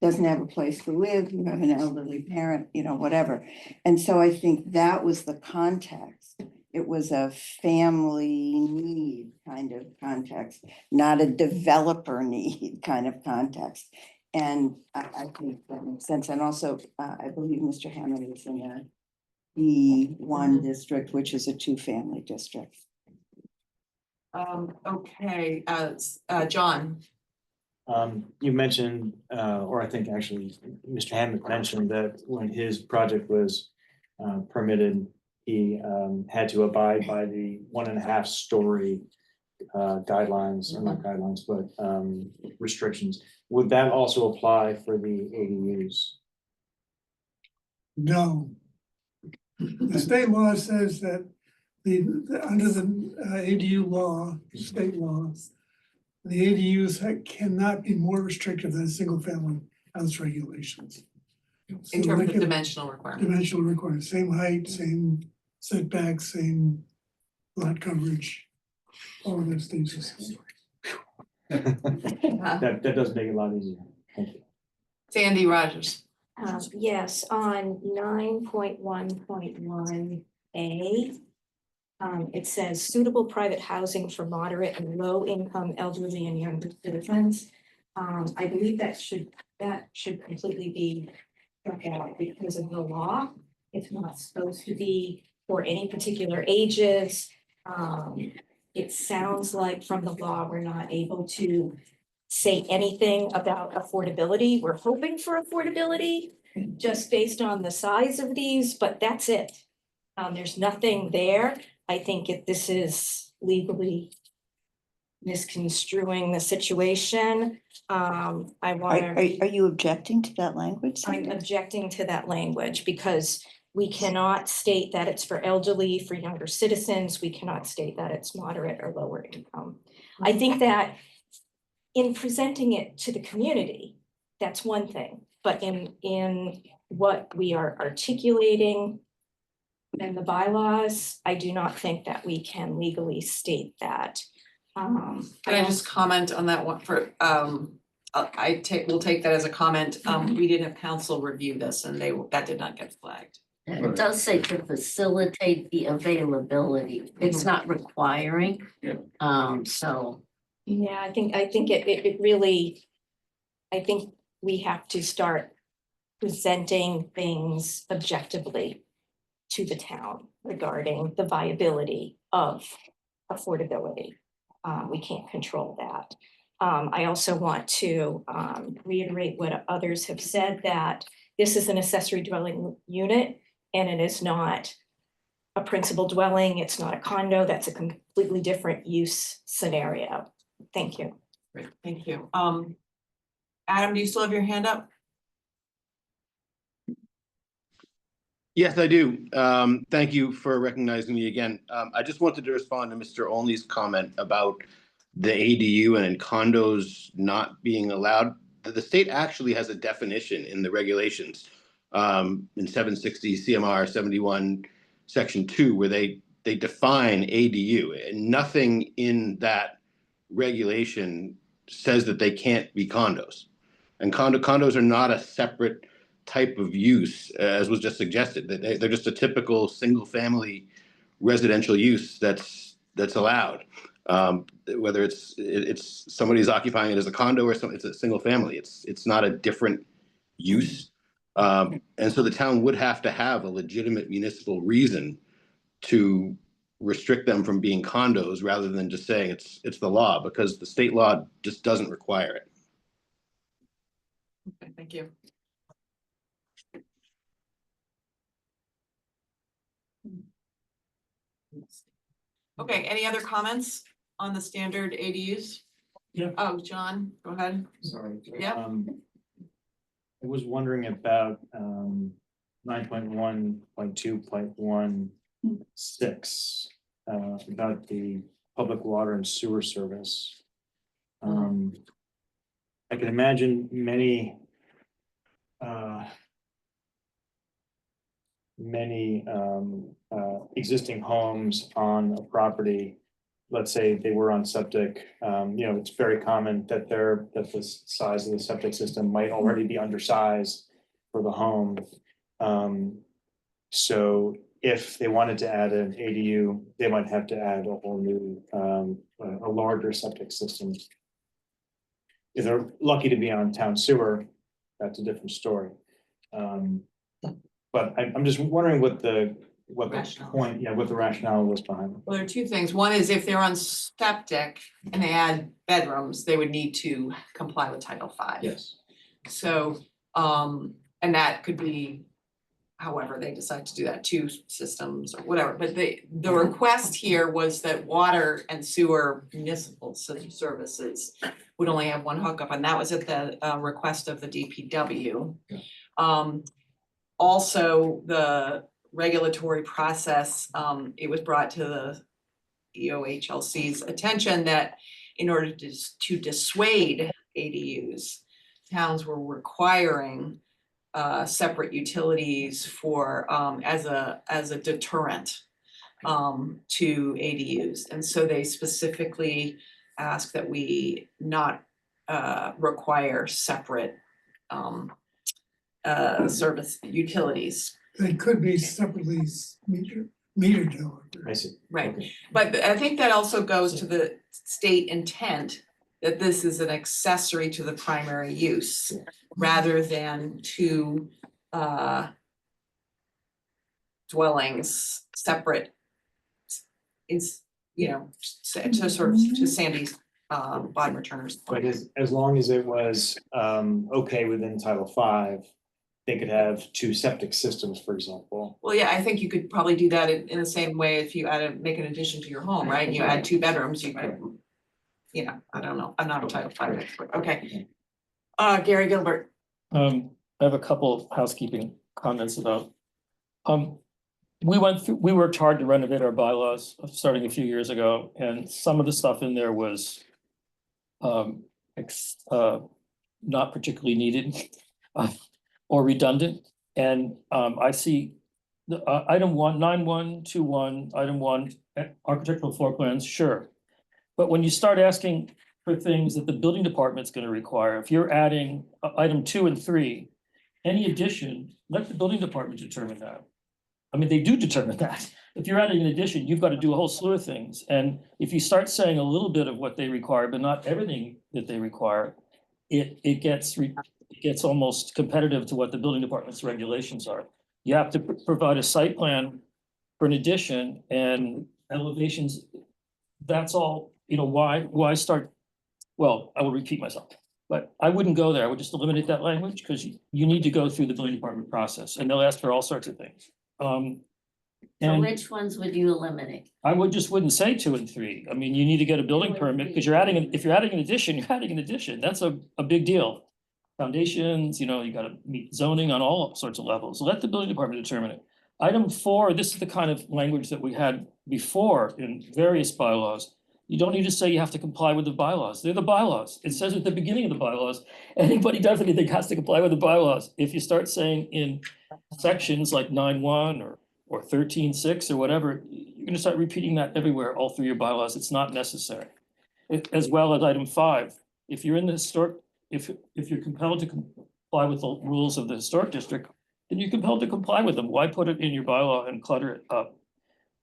H: doesn't have a place to live, who have an elderly parent, you know, whatever. And so I think that was the context. It was a family need kind of context, not a developer need kind of context. And I think that makes sense. And also, I believe Mr. Hammond is in a B1 district, which is a 2-family district.
A: Okay, John.
G: You mentioned, or I think actually Mr. Hammond mentioned that when his project was permitted, he had to abide by the 1.5 story guidelines, or not guidelines, but restrictions. Would that also apply for the ADUs?
E: No. The state law says that under the ADU law, state law, the ADUs cannot be more restrictive than single family house regulations.
A: In
E: So
A: terms
E: they
A: of
E: can-
A: dimensional requirements.
E: Dimensional requirements, same height, same setbacks, same lot coverage, all of those things.
G: That does make it a lot easier. Thank you.
A: Sandy Rogers.
B: Yes, on 9.1.1A. It says suitable private housing for moderate and low income elderly and young citizens. I believe that should completely be struck out because of the law. It's not supposed to be for any particular ages. It sounds like from the law, we're not able to say anything about affordability. We're hoping for affordability just based on the size of these, but that's it. There's nothing there. I think this is legally misconstruing the situation. I want to.
H: Are you objecting to that language?
B: I'm objecting to that language because we cannot state that it's for elderly, for younger citizens. We cannot state that it's moderate or lower income. I think that in presenting it to the community, that's one thing, but in what we are articulating in the bylaws, I do not think that we can legally state that.
A: Can I just comment on that one for, we'll take that as a comment. We did have council review this and that did not get flagged.
C: And it does say to facilitate the availability. It's not requiring. So.
B: Yeah, I think it really, I think we have to start presenting things objectively to the town regarding the viability of affordability. We can't control that. I also want to reiterate what others have said, that this is an accessory dwelling unit and it is not a principal dwelling, it's not a condo, that's a completely different use scenario. Thank you.
A: Great, thank you. Adam, do you still have your hand up?
F: Yes, I do. Thank you for recognizing me again. I just wanted to respond to Mr. Olney's comment about the ADU and in condos not being allowed. The state actually has a definition in the regulations in 760 CMR 71 section 2 where they define ADU, and nothing in that regulation says that they can't be condos. And condos are not a separate type of use, as was just suggested, that they're just a typical single-family residential use that's allowed. Whether it's somebody's occupying it as a condo or it's a single family, it's not a different use. And so the town would have to have a legitimate municipal reason to restrict them from being condos rather than just saying it's the law, because the state law just doesn't require it.
A: Okay, thank you. Okay, any other comments on the standard ADUs?
G: Yeah.
A: Oh, John, go ahead.
G: Sorry.
A: Yeah.
G: I was wondering about 9.1.2.16 about the public water and sewer service. I can imagine many existing homes on a property. Let's say they were on septic, it's very common that the size of the septic system might already be undersized for the home. So if they wanted to add an ADU, they might have to add a whole new, a larger septic system. If they're lucky to be on town sewer, that's a different story. But I'm just wondering what the
A: Rationale.
G: point, what the rationale was behind it.
A: Well, there are two things. One is if they're on septic and they add bedrooms, they would need to comply with Title V.
G: Yes.
A: So, and that could be however they decide to do that, 2 systems or whatever. But the request here was that water and sewer municipal services would only have 1 hookup, and that was at the request of the DPW. Also, the regulatory process, it was brought to the EOHLC's attention that in order to dissuade ADUs, towns were requiring separate utilities for as a deterrent to ADUs. And so they specifically asked that we not require separate service utilities.
E: They could be separately metered however.
G: I see.
A: Right.
G: Okay.
A: But I think that also goes to the state intent that this is an accessory to the primary use rather than to dwellings separate. Is, to sort of to Sandy's Bodmer Turner's
G: But
A: point.
G: as long as it was okay within Title V, they could have 2 septic systems, for example.
A: Well, yeah, I think you could probably do that in the same way if you make an addition to your home, right? And you add 2 bedrooms, you could, I don't know, I'm not a Title V expert, okay. Gary Gilbert.
I: I have a couple of housekeeping comments about. We worked hard to renovate our bylaws starting a few years ago, and some of the stuff in there was not particularly needed or redundant. And I see the item 9121, item 1, architectural floor plans, sure. But when you start asking for things that the building department's gonna require, if you're adding item 2 and 3, any addition, let the building department determine that. I mean, they do determine that. If you're adding an addition, you've got to do a whole slew of things. And if you start saying a little bit of what they require, but not everything that they require, it gets almost competitive to what the building department's regulations are. You have to provide a site plan for an addition and elevations. That's all, why start? Well, I will repeat myself, but I wouldn't go there. I would just eliminate that language because you need to go through the building department process and they'll ask for all sorts of things.
C: So
I: And
C: which ones would you eliminate?
I: I wouldn't say 2 and 3. I mean, you need to get a building
C: Two and
I: permit,
C: three.
I: because you're adding, if you're adding an addition, you're adding an addition. That's a big deal. Foundations, you gotta meet zoning on all sorts of levels. Let the building department determine it. Item 4, this is the kind of language that we had before in various bylaws. You don't need to say you have to comply with the bylaws. They're the bylaws. It says at the beginning of the bylaws, anybody does anything has to comply with the bylaws. If you start saying in sections like 9.1 or 13.6 or whatever, you're gonna start repeating that everywhere, all through your bylaws. It's not necessary. As well as item 5, if you're in the historic, if you're compelled to comply with the rules of the historic district, then you're compelled to comply with them. Why put it in your bylaw and clutter it up?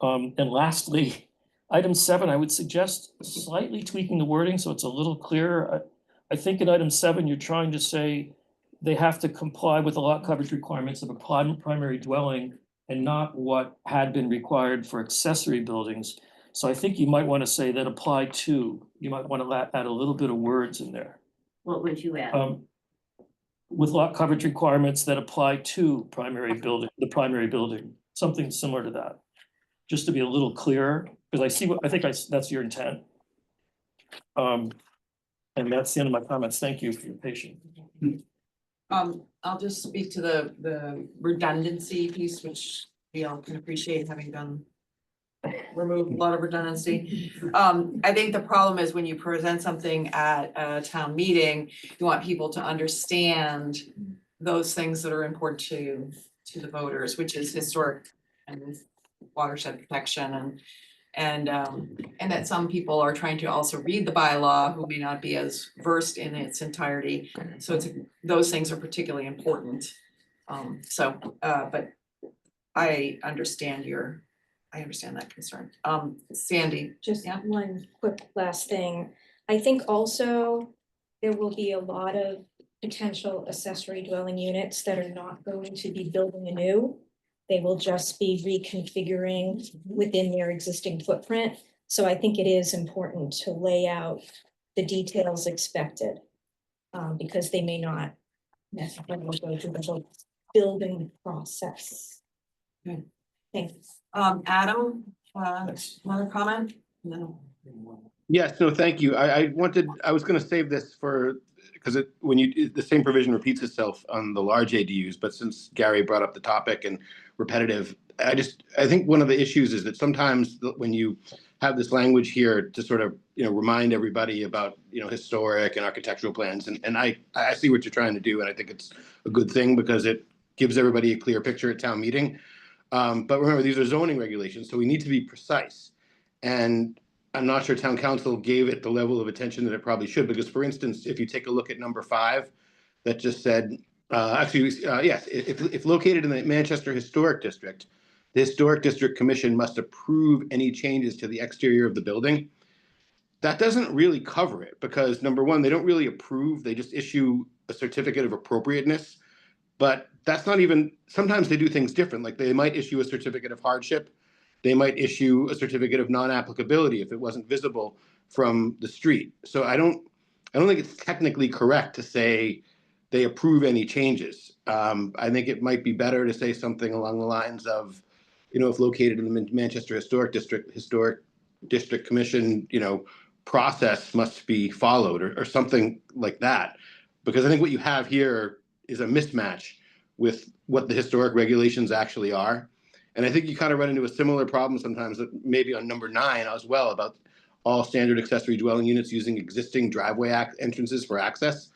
I: And lastly, item 7, I would suggest slightly tweaking the wording so it's a little clearer. I think in item 7, you're trying to say they have to comply with the lot coverage requirements of a primary dwelling and not what had been required for accessory buildings. So I think you might want to say that apply to, you might want to add a little bit of words in there.
C: What would you add?
I: With lot coverage requirements that apply to the primary building, something similar to that. Just to be a little clearer, because that's your intent. And that's the end of my comments. Thank you for your patience.
A: I'll just speak to the redundancy piece, which we all can appreciate having removed a lot of redundancy. I think the problem is when you present something at a town meeting, you want people to understand those things that are important to the voters, which is historic and watershed protection and that some people are trying to also read the bylaw who may not be as versed in its entirety. So those things are particularly important. But I understand that concern. Sandy.
B: Just
A: Yeah.
B: one quick last thing. I think also there will be a lot of potential accessory dwelling units that are not going to be building anew. They will just be reconfiguring within their existing footprint. So I think it is important to lay out the details expected. Because they may not necessarily go through the whole building process.
A: Good.
B: Thanks.
A: Adam, another comment? No.
F: Yes, no, thank you. I was gonna save this for, because the same provision repeats itself on the large ADUs, but since Gary brought up the topic and repetitive, I think one of the issues is that sometimes when you have this language here to sort of, remind everybody about, historic and architectural plans, and I see what you're trying to do, and I think it's a good thing because it gives everybody a clear picture at town meeting. But remember, these are zoning regulations, so we need to be precise. And I'm not sure town council gave it the level of attention that it probably should, because for instance, if you take a look at number 5, that just said, yes, if located in the Manchester Historic District, the Historic District Commission must approve any changes to the exterior of the building. That doesn't really cover it because number 1, they don't really approve, they just issue a certificate of appropriateness. But that's not even, sometimes they do things different, like they might issue a certificate of hardship. They might issue a certificate of non-applicability if it wasn't visible from the street. So I don't think it's technically correct to say they approve any changes. I think it might be better to say something along the lines of, if located in the Manchester Historic District Commission, process must be followed or something like that. Because I think what you have here is a mismatch with what the historic regulations actually are. And I think you kind of run into a similar problem sometimes, maybe on number 9 as well, about all standard accessory dwelling units using existing driveway entrances for access.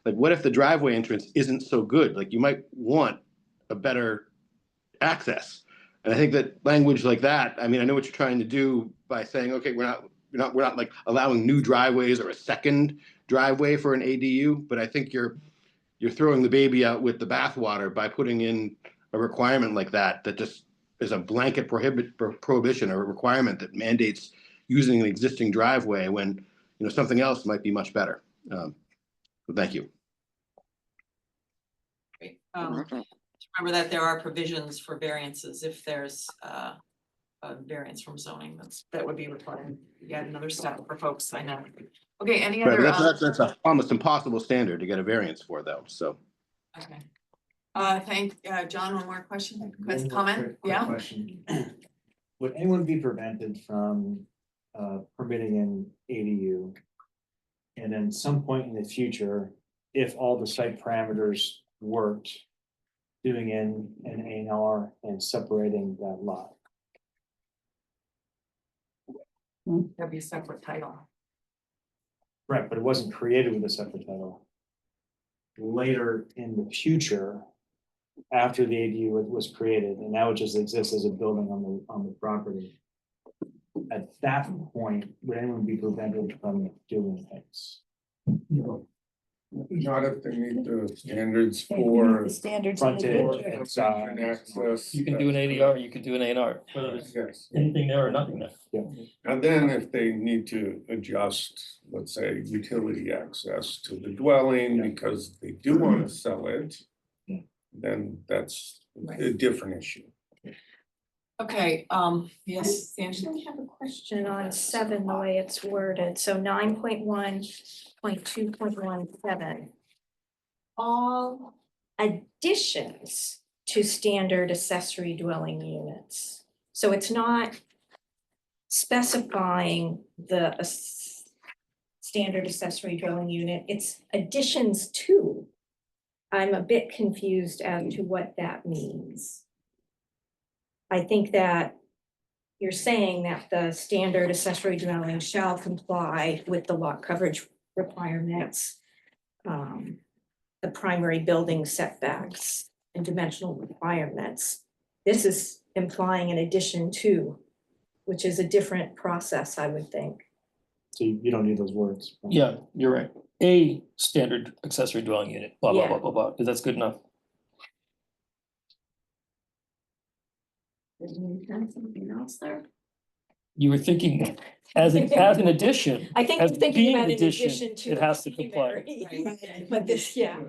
F: Like, what if the driveway entrance isn't so good? Like, you might want a better access. And I think that language like that, I mean, I know what you're trying to do by saying, okay, we're not like allowing new driveways or a second driveway for an ADU, but I think you're throwing the baby out with the bathwater by putting in a requirement like that just is a blanket prohibition or a requirement that mandates using an existing driveway when something else might be much better. So thank you.
A: Great. Remember that there are provisions for variances if there's a variance from zoning that would be required. Yet another step for folks, I know. Okay, any
F: Right,
A: other?
F: but that's a almost impossible standard to get a variance for though, so.
A: Okay. John, one more question,
G: One more
A: comment,
G: quick
A: yeah?
G: question. Would anyone be prevented from permitting an ADU? And then some point in the future, if all the site parameters worked, doing an A&R and separating that lot?
A: That'd be a separate title.
G: Right, but it wasn't created with a separate title. Later in the future, after the ADU was created, and now it just exists as a building on the property. At that point, would anyone be prevented from doing things?
D: Not if they meet the standards for
H: The standards in the
G: Frontage
H: district.
G: and size.
D: and access.
I: You can do an ADR, you could do an A&R, whether there's
D: Yes,
I: anything there or nothing there.
D: and then if they need to adjust, let's say, utility access to the dwelling because they do want to sell it, then that's a different issue.
A: Okay, yes,
B: I
A: Sandy?
B: actually have a question on 7, the way it's worded, so 9.1.2.17. All additions to standard accessory dwelling units. So it's not specifying the standard accessory dwelling unit, it's additions to. I'm a bit confused as to what that means. I think that you're saying that the standard accessory dwelling shall comply with the lot coverage requirements, the primary building setbacks and dimensional requirements. This is implying an addition to, which is a different process, I would think.
G: So you don't need those words.
I: Yeah, you're right. A standard accessory dwelling unit, blah, blah,
B: Yeah.
I: blah, blah, blah. That's good enough.
C: Did you have something else there?
I: You were thinking as an addition.
B: I think
I: as
B: I'm thinking
I: being
B: about an
I: addition,
B: addition to.
I: it has to comply.
B: primary. But this, yeah.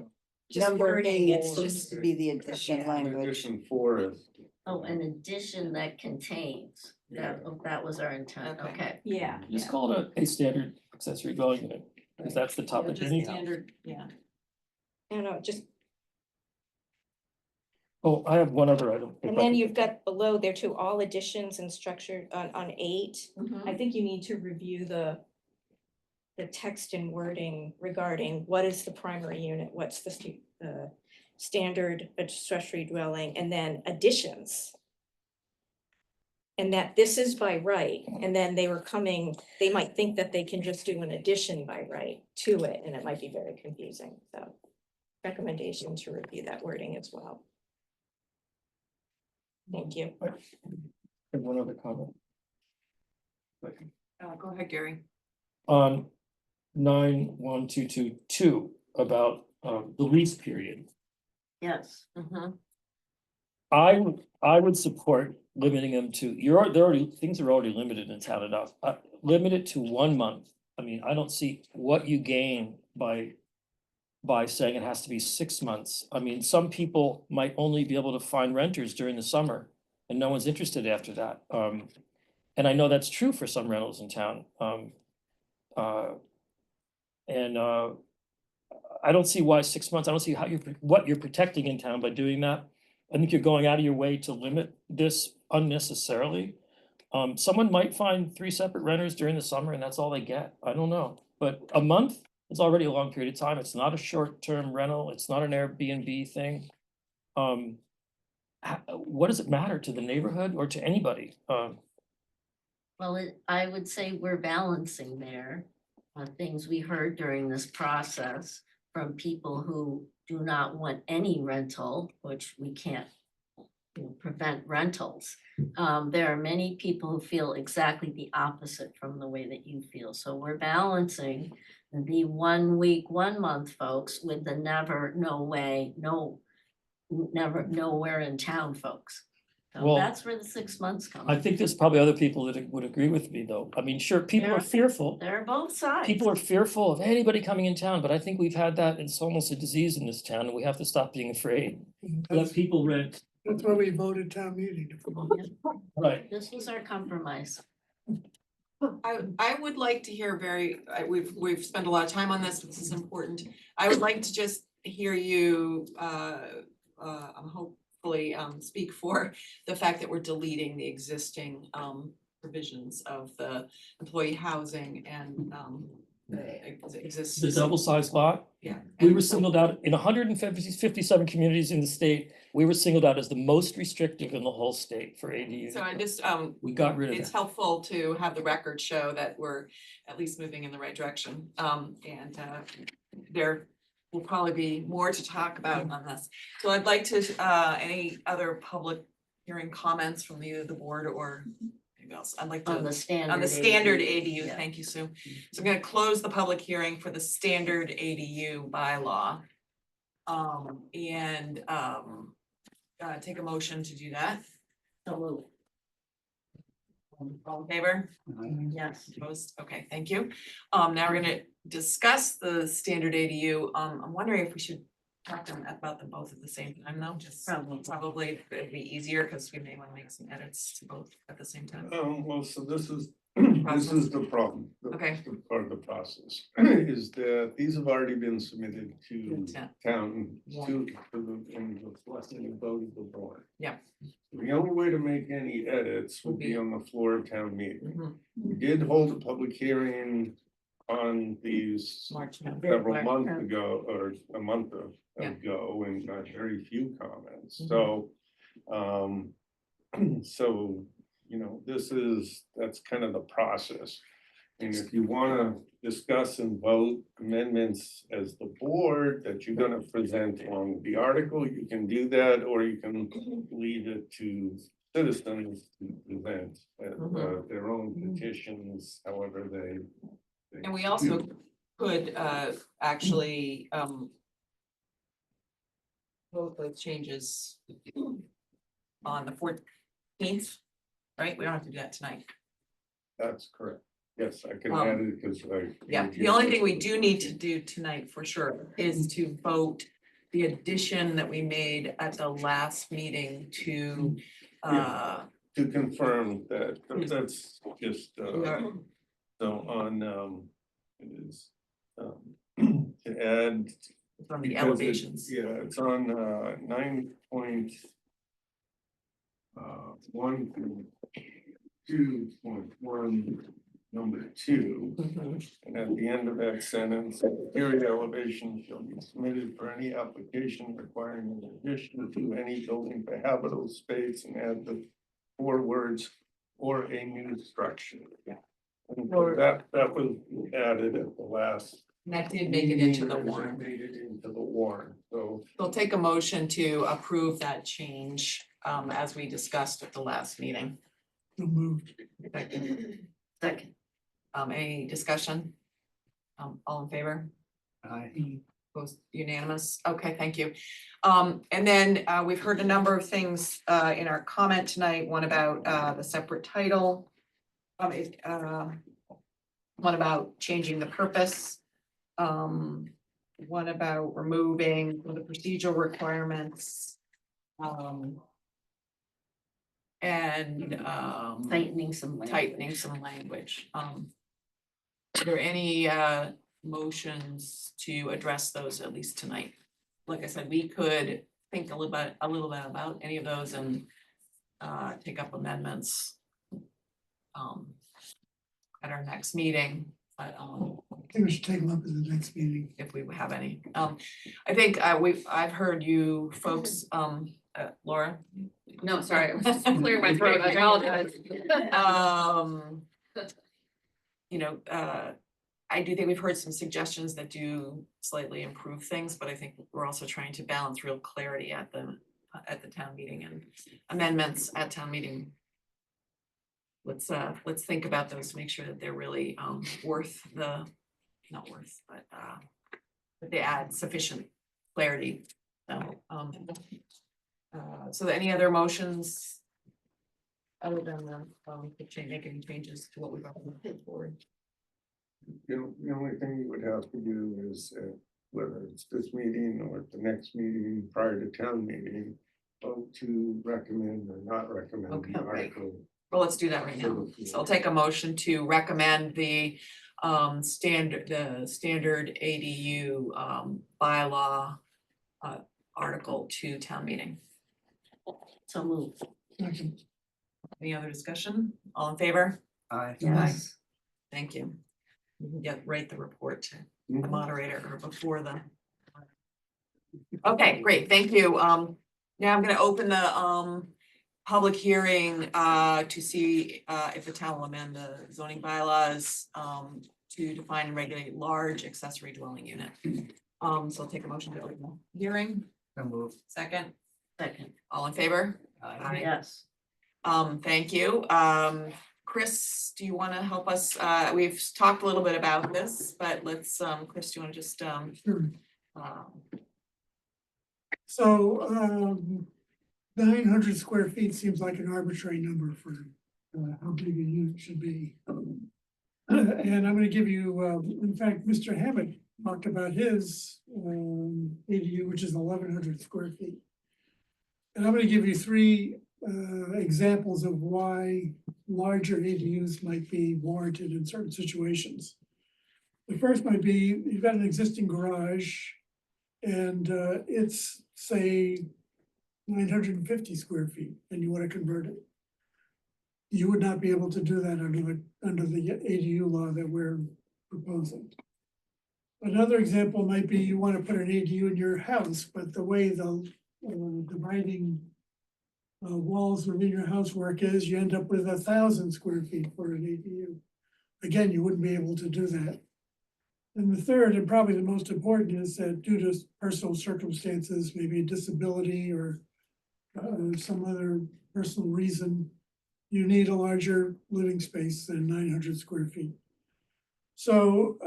B: Just
H: Number
B: wording,
H: eight
B: it's
H: seems
B: just,
H: to be the addition
B: Yeah.
H: language.
D: Addition 4 is.
C: Oh, an addition that contains, that was our intent,
A: Okay.
C: okay.
B: yeah.
I: Just call it a standard accessory dwelling unit, because that's the topic
A: Just
I: anyhow.
A: standard, yeah.
B: I don't know, just,
I: Oh, I have one other item.
B: and then you've got below there too, all additions and structure on 8.
A: Mhm.
B: I think you need to review the text and wording regarding what is the primary unit, what's the standard accessory dwelling, and then additions. And that this is by right, and then they might think that they can just do an addition by right to it, and it might be very confusing, so. Recommendation to review that wording as well. Thank you.
I: I have one other comment.
A: Go ahead, Gary.
I: On 9.1.2.2.2 about the lease period.
C: Yes,
A: Mhm.
I: I would support limiting them to, things are already limited in town enough. Limit it to 1 month. I mean, I don't see what you gain by saying it has to be 6 months. I mean, some people might only be able to find renters during the summer and no one's interested after that. And I know that's true for some rentals in town. I don't see why 6 months, I don't see what you're protecting in town by doing that. I think you're going out of your way to limit this unnecessarily. Someone might find 3 separate renters during the summer and that's all they get. I don't know, but a month is already a long period of time. It's not a short-term rental. It's not an Airbnb thing. What does it matter to the neighborhood or to anybody?
C: well, I would say we're balancing there. Things we heard during this process from people who do not want any rental, which we can't prevent rentals. There are many people who feel exactly the opposite from the way that you feel. So we're balancing the 1 week, 1 month folks with the never, no way, never, nowhere in town folks. So
I: Well,
C: that's where the 6 months come.
I: I think there's probably other people that would agree with me, though. I mean, sure, people are
C: Yeah.
I: fearful.
C: There are both sides.
I: People are fearful of anybody coming in town, but I think we've had that. It's almost a disease in this town, and we have to stop being afraid. Let people rent.
E: That's why we voted town meeting.
I: Right.
C: This was our compromise.
A: I would like to hear we've spent a lot of time on this, this is important. I would like to just hear you I'm hopefully, speak for the fact that we're deleting the existing, provisions of the employee housing and, the
I: The
A: existing.
I: double-sized lot,
A: Yeah.
I: we
A: and
I: were
A: so-
I: singled out in 157 communities in the state. We were singled out as the most restrictive in the whole state for ADUs.
A: So I just,
I: We got rid of
A: it's
I: that.
A: helpful to have the record show that we're at least moving in the right direction. And there will probably be more to talk about on this. So I'd like to, any other public hearing comments from either the board or anybody else? I'd like to.
C: On the standard.
A: On the standard
C: ADU,
A: ADU,
C: yeah.
A: thank you, Sue. So I'm gonna close the public hearing for the standard ADU bylaw. Take a motion to do that.
C: So moved.
A: All in favor?
C: Yes.
A: Opposed? Okay, thank you. Now we're gonna discuss the standard ADU. I'm wondering if we should talk about them both at the same time though, just probably it'd be easier because we may want to make some edits to both at the same time.
D: Well, so this is the problem.
A: Okay.
D: The part of the process is that these have already been submitted to
A: Yeah.
D: town, to the, and the blessing and vote of the board.
A: Yeah.
D: The only way to make any edits would be on the floor of town meeting.
A: Mhm.
D: We did hold a public hearing on these
A: March.
D: several months ago, or a month
A: Yeah.
D: ago, and got very few comments,
A: Mhm.
D: so. So, you know, that's kind of the process. And if you wanna discuss and vote amendments as the board that you're gonna present on the article, you can do that, or you can leave it to citizens to present their own petitions, however they.
A: And we also could actually vote those changes on the 14th, right? We don't have to do that tonight.
D: That's correct. Yes, I can add it because I.
A: Yeah, the only thing we do need to do tonight for sure is to vote the addition that we made at the last meeting to
D: To confirm that, that's just,
A: Yeah.
D: so on, it is, to add.
A: from the
D: because it-
A: elevations.
D: Yeah, it's on, 9.2.1, number 2.
A: Mhm.
D: And at the end of that sentence, area elevation shall be submitted for any application requiring an addition to any building for habitable space, and add the 4 words or a new structure.
A: Yeah.
D: And so that was added at the last.
A: That did make it into the
D: meeting,
A: warrant.
D: Made it into the warrant, so.
A: We'll take a motion to approve that change as we discussed at the last meeting.
E: So moved.
A: Second. Any discussion? All in favor? Opposed, unanimous? Okay, thank you. And then we've heard a number of things in our comment tonight, one about the separate title. One about changing the purpose. One about removing the procedural requirements. And
C: Tightening some. language.
A: tightening some language. Are there any motions to address those at least tonight? Like I said, we could think a little bit about any of those and take up amendments at our next meeting, but
E: I think we should take them up at the next meeting.
A: if we have any. I think I've heard you folks, Laura.
K: No, sorry, I was just clearing my throat, I apologize.
A: You know, I do think we've heard some suggestions that do slightly improve things, but I think we're also trying to balance real clarity at the town meeting and amendments at town meeting. Let's think about those to make sure that they're really not worth, but that they add sufficient clarity. So any other motions? Other than make any changes to what we've already put forward?
D: The only thing you would have to do is, whether it's this meeting or at the next meeting prior to town meeting, vote to recommend or not recommend
A: Okay,
D: the
A: great.
D: article.
A: Well, let's do that right now. So I'll take a motion to recommend the standard ADU bylaw article to town meeting.
C: So move.
E: Second.
A: Any other discussion? All in favor?
D: Aye.
C: Yes.
A: Thank you. You can write the report to the moderator or before the. Okay, great, thank you. Now I'm gonna open the public hearing to see if the town will amend the zoning bylaws to define and regulate large accessory dwelling unit. So I'll take a motion to open the hearing. Second,
C: Second.
A: all in favor?
C: Yes.
A: Thank you. Chris, do you want to help us? We've talked a little bit about this, but let's, Chris, do you want to just
E: Sure.
A: um,
E: So, 900 square feet seems like an arbitrary number for how big a unit should be. And I'm gonna give you, in fact, Mr. Hammond talked about his ADU, which is 1100 square feet. And I'm gonna give you three examples of why larger ADUs might be warranted in certain situations. The first might be, you've got an existing garage and it's, say, 950 square feet, and you want to convert it. You would not be able to do that under the ADU law that we're proposing. Another example might be you want to put an ADU in your house, but the way the dividing walls within your house work is, you end up with 1,000 square feet for an ADU. Again, you wouldn't be able to do that. And the third, and probably the most important, is that due to personal circumstances, maybe a disability or some other personal reason, you need a larger living space than 900 square feet. So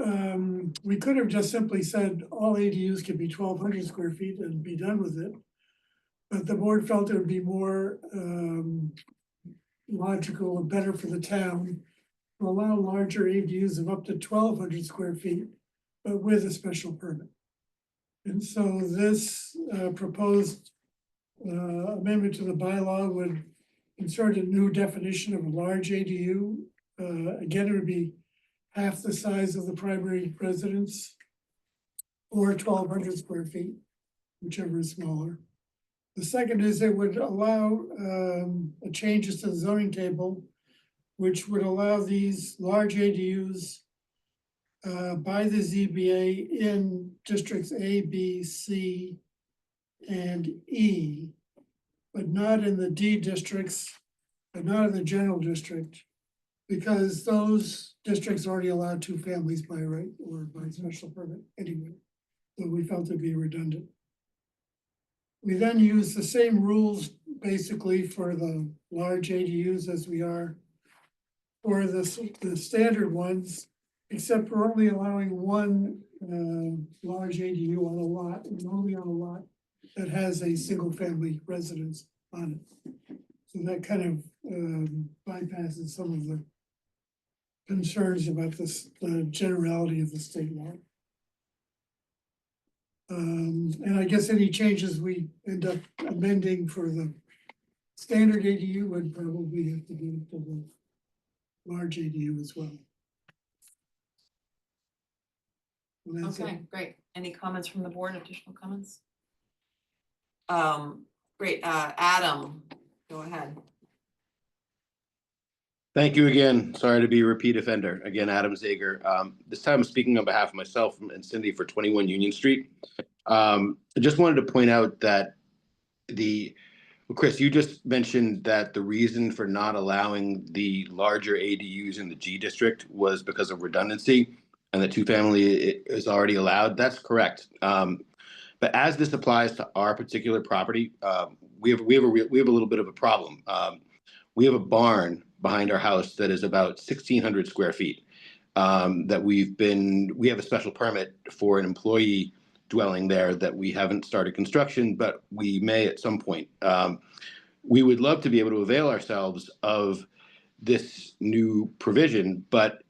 E: we could have just simply said all ADUs can be 1,200 square feet and be done with it. But the board felt it would be more logical and better for the town to allow larger ADUs of up to 1,200 square feet, but with a special permit. And so this proposed amendment to the bylaw would insert a new definition of a large ADU. Again, it would be half the size of the primary residence or 1,200 square feet, whichever is smaller. The second is it would allow changes to the zoning table, which would allow these large ADUs by the ZBA in districts A, B, C, and E, but not in the D districts, but not in the general district, because those districts already allow 2 families by right or by special permit anyway. So we felt it'd be redundant. We then use the same rules basically for the large ADUs as we are for the standard ones, except we're only allowing one large ADU on a lot, and only on a lot that has a single family residence on it. So that kind of bypasses some of the concerns about this, the generality of the state law. And I guess any changes we end up amending for the standard ADU would probably have to be for the large ADU as well. And that's it.
A: okay, great. Any comments from the board, additional comments? Great, Adam, go ahead.
F: Thank you again. Sorry to be a repeat offender. Again, Adam Zager. This time I'm speaking on behalf of myself and Cindy for 21 Union Street. I just wanted to point out that Chris, you just mentioned that the reason for not allowing the larger ADUs in the G district was because of redundancy and the 2-family is already allowed. That's correct. But as this applies to our particular property, we have a little bit of a problem. We have a barn behind our house that is about 1,600 square feet. That we have a special permit for an employee dwelling there that we haven't started construction, but we may at some point. We would love to be able to avail ourselves of this new provision, but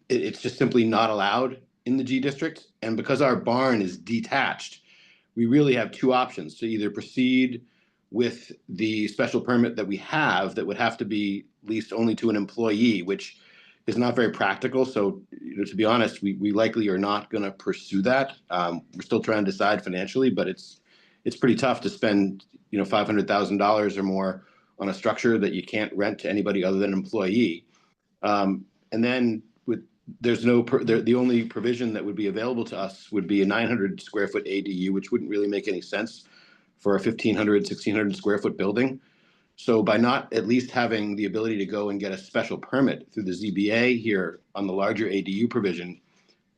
F: it's just simply not allowed in the G district. And because our barn is detached, we really have 2 options to either proceed with the special permit that we have that would have to be leased only to an employee, which is not very practical. So, to be honest, we likely are not going to pursue that. We're still trying to decide financially, but it's it's pretty tough to spend, $500,000 or more on a structure that you can't rent to anybody other than an employee. And then the only provision that would be available to us would be a 900 square foot ADU, which wouldn't really make any sense for a 1,500, 1,600 square foot building. So by not at least having the ability to go and get a special permit through the ZBA here on the larger ADU provision,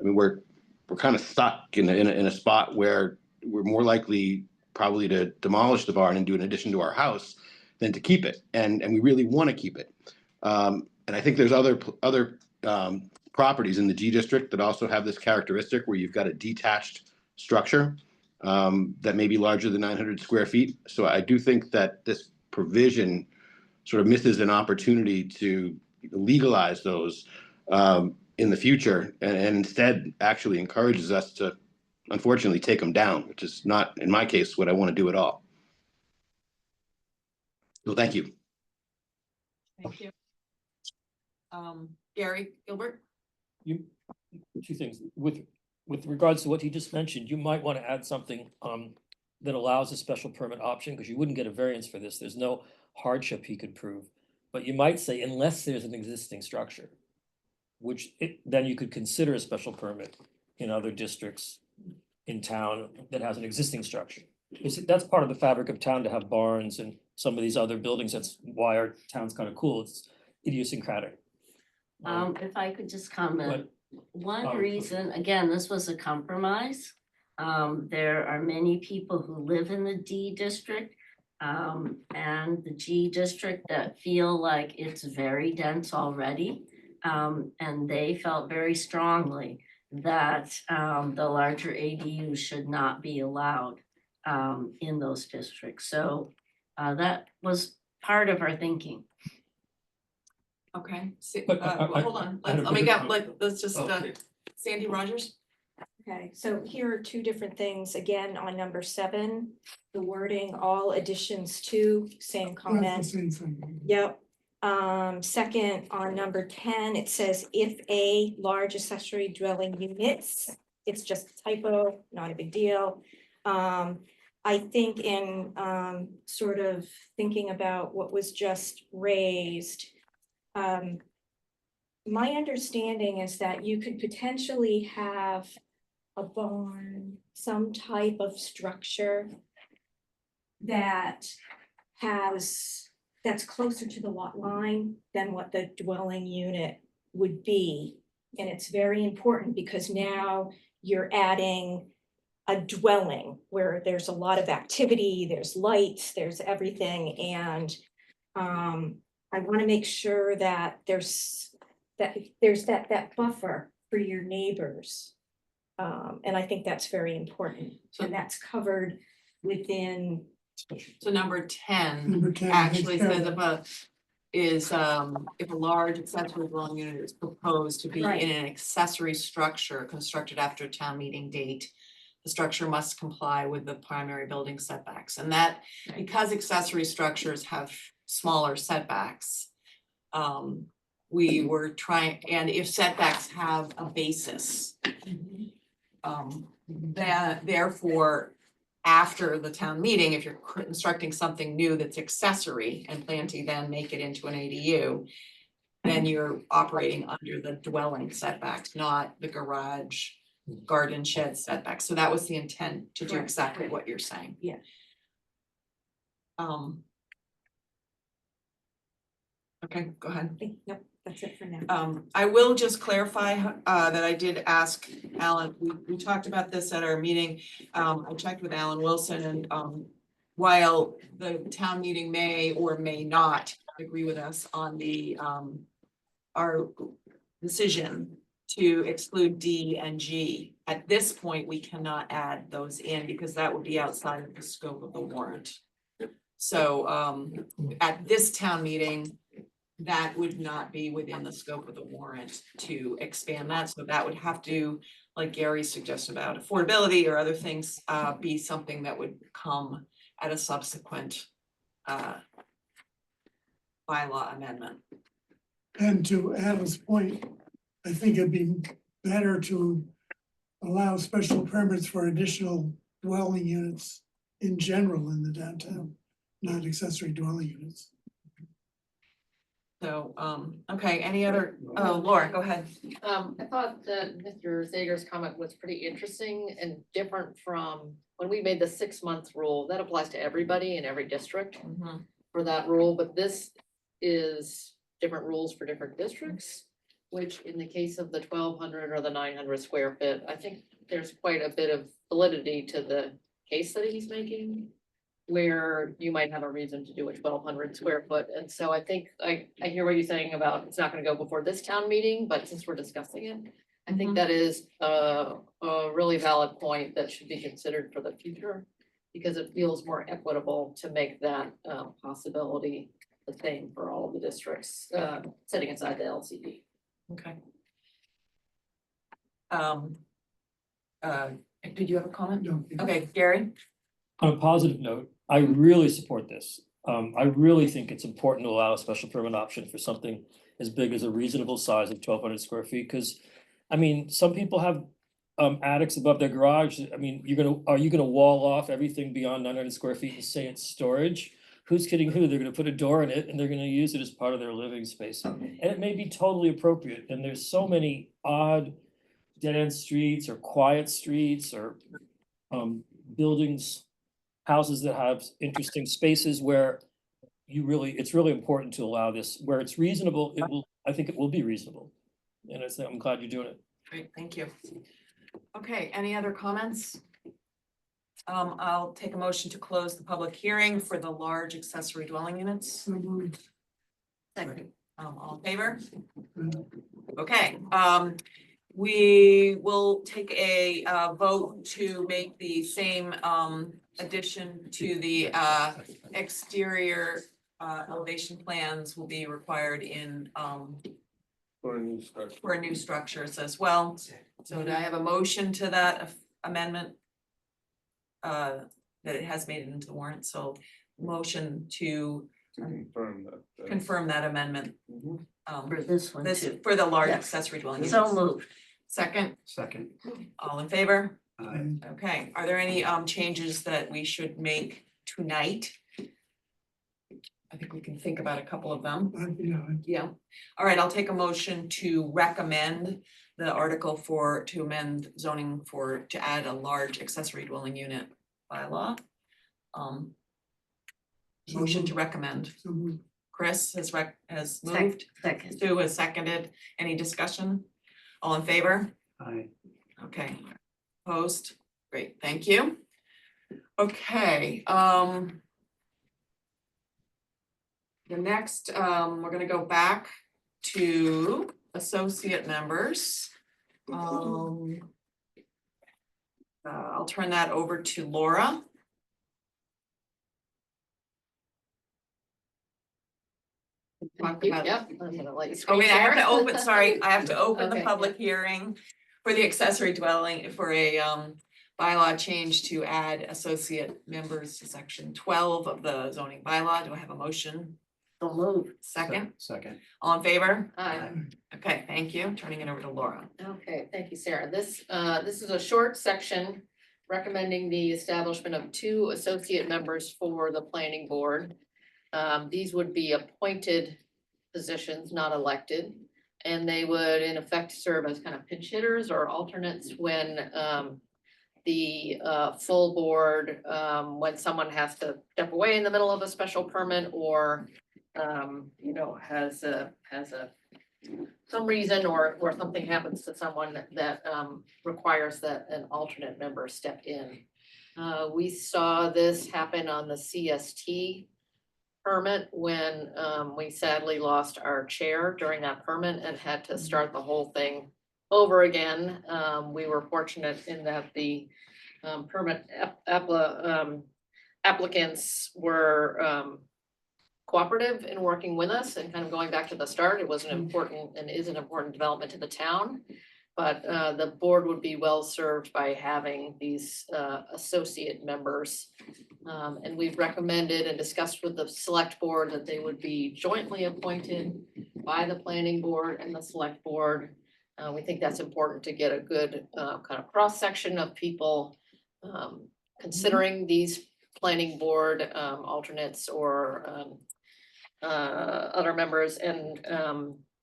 F: I mean, we're kind of stuck in a spot where we're more likely probably to demolish the barn and do an addition to our house than to keep it. And we really want to keep it. And I think there's other properties in the G district that also have this characteristic where you've got a detached structure that may be larger than 900 square feet. So I do think that this provision sort of misses an opportunity to legalize those in the future, and instead actually encourages us to, unfortunately, take them down, which is not, in my case, what I want to do at all. So thank you.
A: Thank you. Gary Gilbert?
I: Two things. With regards to what you just mentioned, you might want to add something that allows a special permit option, because you wouldn't get a variance for this. There's no hardship he could prove. But you might say, unless there's an existing structure, then you could consider a special permit in other districts in town that has an existing structure. That's part of the fabric of town, to have barns and some of these other buildings. That's why our town's kind of cool. It's idiosyncratic.
C: If I could just comment, one
I: Um,
C: reason, again, this was a compromise. There are many people who live in the D district and the G district that feel like it's very dense already. And they felt very strongly that the larger ADUs should not be allowed in those districts. So that was part of our thinking.
A: Okay,
I: But
A: hold on,
I: I had a
A: let me
I: bigger
A: get, let's just,
I: Okay.
A: Sandy Rogers?
B: Okay, so here are two different things. Again, on number 7, the wording, all additions to, same
E: That's the
B: comment.
E: same thing.
B: Yep. Second, on number 10, it says if a large accessory dwelling units, it's just a typo, not a big deal. I think in sort of thinking about what was just raised, my understanding is that you could potentially have a barn, some type of structure that's closer to the lot line than what the dwelling unit would be. And it's very important because now you're adding a dwelling where there's a lot of activity, there's lights, there's everything. And I want to make sure that there's that buffer for your neighbors. And I think that's very important.
A: So-
B: And that's covered within.
A: So number 10
E: Number 10
A: actually
E: takes care
A: says
E: of
A: about if a large accessory dwelling unit is proposed to be
B: Right.
A: in an accessory structure constructed after town meeting date, the structure must comply with the primary building setbacks. And that, because accessory structures have smaller setbacks, we were trying, and if setbacks have a basis, that therefore, after the town meeting, if you're constructing something new that's accessory and plan to then make it into an ADU, then you're operating under the dwelling setbacks, not the garage, garden shed setbacks. So that was the intent, to do
B: Correct.
A: exactly what you're saying.
B: Yeah.
A: Okay, go ahead.
B: Nope, that's it for now.
A: I will just clarify that I did ask Alan, we talked about this at our meeting. I checked with Alan Wilson, and while the town meeting may or may not agree with us on the our decision to exclude D and G, at this point, we cannot add those in because that would be outside of the scope of the warrant. So at this town meeting, that would not be within the scope of the warrant to expand that. So that would have to, like Gary suggested about affordability or other things, be something that would come at a subsequent bylaw amendment.
E: And to Adam's point, I think it'd be better to allow special permits for additional dwelling units in general in the downtown, not accessory dwelling units.
A: So, okay, any other, oh, Laura, go ahead.
K: I thought that Mr. Zager's comment was pretty interesting and different from when we made the 6 month rule. That applies to everybody in every district for that rule, but this is different rules for different districts. Which in the case of the 1,200 or the 900 square foot, I think there's quite a bit of validity to the case that he's making. Where you might have a reason to do a 1,200 square foot, and so I think I hear what you're saying about it's not gonna go before this town meeting, but since we're discussing it. I think
A: Mhm.
K: that is a really valid point that should be considered for the future. Because it feels more equitable to make that possibility the same for all of the districts, setting aside the LCD.
A: Okay. Did you have a comment?
E: No.
A: Okay, Gary?
I: On a positive note, I really support this. I really think it's important to allow a special permit option for something as big as a reasonable size of 1,200 square feet, because, I mean, some people have attics above their garage. I mean, are you gonna wall off everything beyond 900 square feet and say it's storage? Who's kidding who? They're gonna put a door in it and they're gonna use it as part of their living space. And it may be totally appropriate, and there's so many odd dead-end streets or quiet streets or buildings, houses that have interesting spaces where it's really important to allow this, where it's reasonable, I think it will be reasonable. And I'm glad you're doing it.
A: Great, thank you. Okay, any other comments? I'll take a motion to close the public hearing for the large accessory dwelling units.
E: So moved.
A: Second. All in favor?
E: Uh,
A: Okay, we will take a vote to make the same addition to the exterior elevation plans will be required in
D: For a new structure.
A: for new structures as well. So do I have a motion to that amendment? That it has made it into the warrant, so motion to
D: To confirm that.
A: confirm that amendment.
C: For this one
A: This
C: too.
A: for the large
C: Yes.
A: accessory dwelling
C: So
A: units.
C: moved.
A: Second,
L: Second.
A: all in favor?
E: Aye.
A: Okay, are there any changes that we should make tonight? I think we can think about a couple of them.
E: Yeah,
A: Yeah, all right, I'll take a motion to recommend the article to amend zoning to add a large accessory dwelling unit bylaw. Motion to recommend.
E: so moved.
A: Chris has moved,
C: Second.
A: Sue has seconded. Any discussion? All in favor?
L: Aye.
A: Okay, opposed? Great, thank you. Okay, the next, we're gonna go back to associate members. I'll turn that over to Laura. Talk about-
K: Yep. I'm gonna let you
A: Oh, wait, I have to
K: screen
A: open,
K: share.
A: sorry, I have to open the
K: Okay,
A: public hearing for the accessory dwelling for a bylaw change to add associate members to section 12 of the zoning bylaw. Do I have a motion?
C: So moved.
A: Second,
L: Second.
A: all in favor?
K: Aye.
A: Okay, thank you. Turning it over to Laura.
K: Okay, thank you, Sarah. This is a short section recommending the establishment of 2 associate members for the planning board. These would be appointed positions, not elected. And they would in effect serve as kind of pinch hitters or alternates when the full board, when someone has to step away in the middle of a special permit or has some reason or something happens to someone that requires that an alternate member step in. We saw this happen on the CST permit when we sadly lost our chair during that permit and had to start the whole thing over again. We were fortunate in that the permit applicants were cooperative in working with us and kind of going back to the start. It was an important and is an important development to the town. But the board would be well served by having these associate members. And we've recommended and discussed with the select board that they would be jointly appointed by the planning board and the select board. We think that's important to get a good kind of cross-section of people considering these planning board, alternates or, other members, and,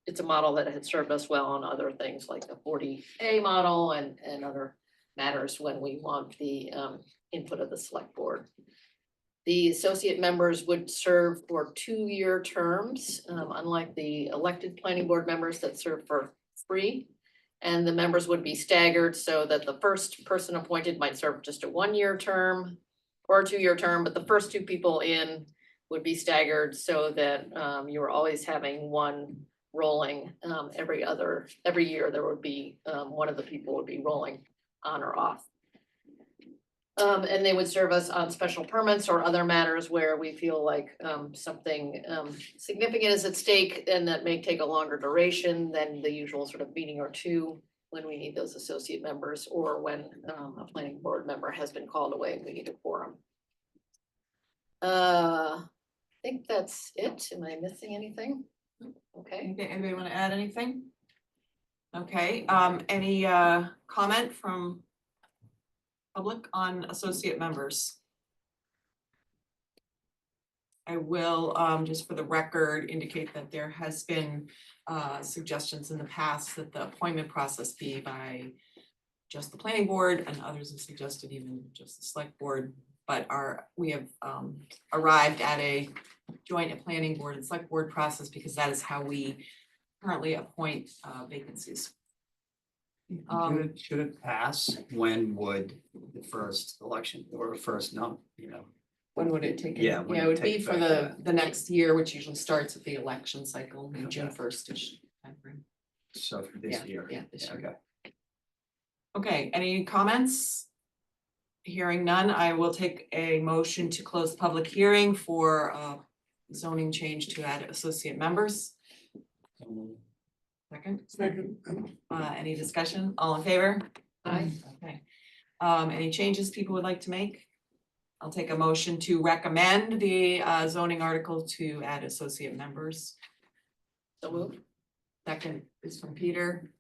K: it's a model that had served us well on other things like the 40A model and other matters when we want the, input of the select board. The associate members would serve for 2-year terms, unlike the elected planning board members that serve for 3. And the members would be staggered so that the first person appointed might serve just a 1-year term or a 2-year term, but the first 2 people in would be staggered so that you were always having one rolling every year there would be one of the people would be rolling on or off. And they would serve us on special permits or other matters where we feel like something significant is at stake and that may take a longer duration than the usual sort of meeting or 2 when we need those associate members or when a planning board member has been called away and we need a quorum. I think that's it. Am I missing anything? Okay.
A: Anybody want to add anything? Okay, any comment from public on associate members? I will, just for the record, indicate that there has been suggestions in the past that the appointment process be by just the planning board, and others have suggested even just the select board. But we have arrived at a joint planning board and select board process because that is how we currently appoint vacancies.
L: Should it pass? When would the first election or first
A: When would it take?
L: Yeah, when
A: Yeah, it
L: it
A: would be
L: take
A: for
L: effect,
A: the next year, which usually starts at the election cycle, June 1st-ish timeframe.
L: So for this year?
A: Yeah, this year.
L: Okay.
A: Okay, any comments? Hearing none, I will take a motion to close the public hearing for zoning change to add associate members. Second, any discussion? All in favor?
K: Aye.
A: Okay. Any changes people would like to make? I'll take a motion to recommend the zoning article to add associate members.
K: So moved.
A: Second is from Peter.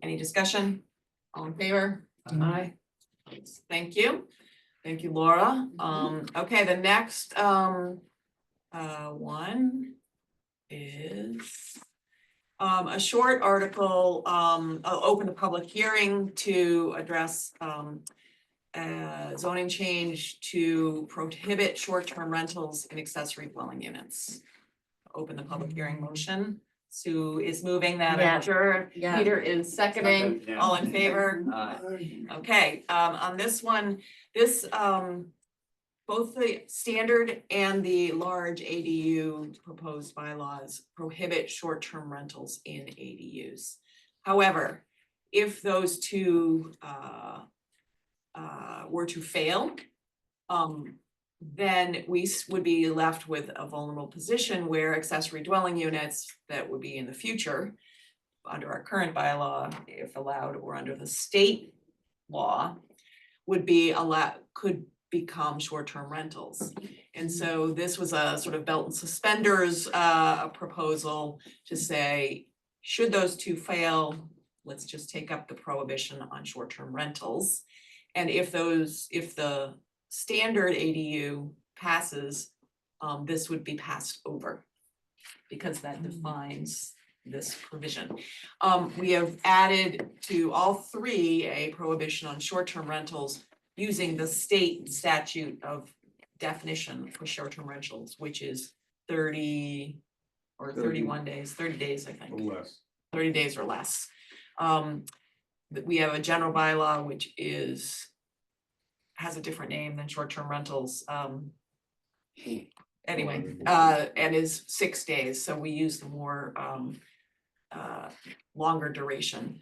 A: Any discussion? All in favor?
K: Aye.
A: Thank you. Thank you, Laura. Okay, the next one is a short article. I'll open the public hearing to address zoning change to prohibit short-term rentals in accessory dwelling units. Open the public hearing motion. Sue is moving that.
C: Yeah.
A: Sure.
C: Yeah.
A: Peter is seconding.
L: Yeah.
A: All in favor? Okay, on this one, both the standard and the large ADU proposed bylaws prohibit short-term rentals in ADUs. However, if those two were to fail, then we would be left with a vulnerable position where accessory dwelling units that would be in the future under our current bylaw, if allowed, or under the state law, would be could become short-term rentals. And so this was a sort of belt and suspenders proposal to say, should those two fail, let's just take up the prohibition on short-term rentals. And if the standard ADU passes, this would be passed over because that defines this provision. We have added to all 3 a prohibition on short-term rentals using the state statute of definition for short-term rentals, which is 30 or 31 days, 30 days, I think.
D: Or less.
A: 30 days or less. We have a general bylaw, which has a different name than short-term rentals. Anyway, and is 6 days, so we use the more longer duration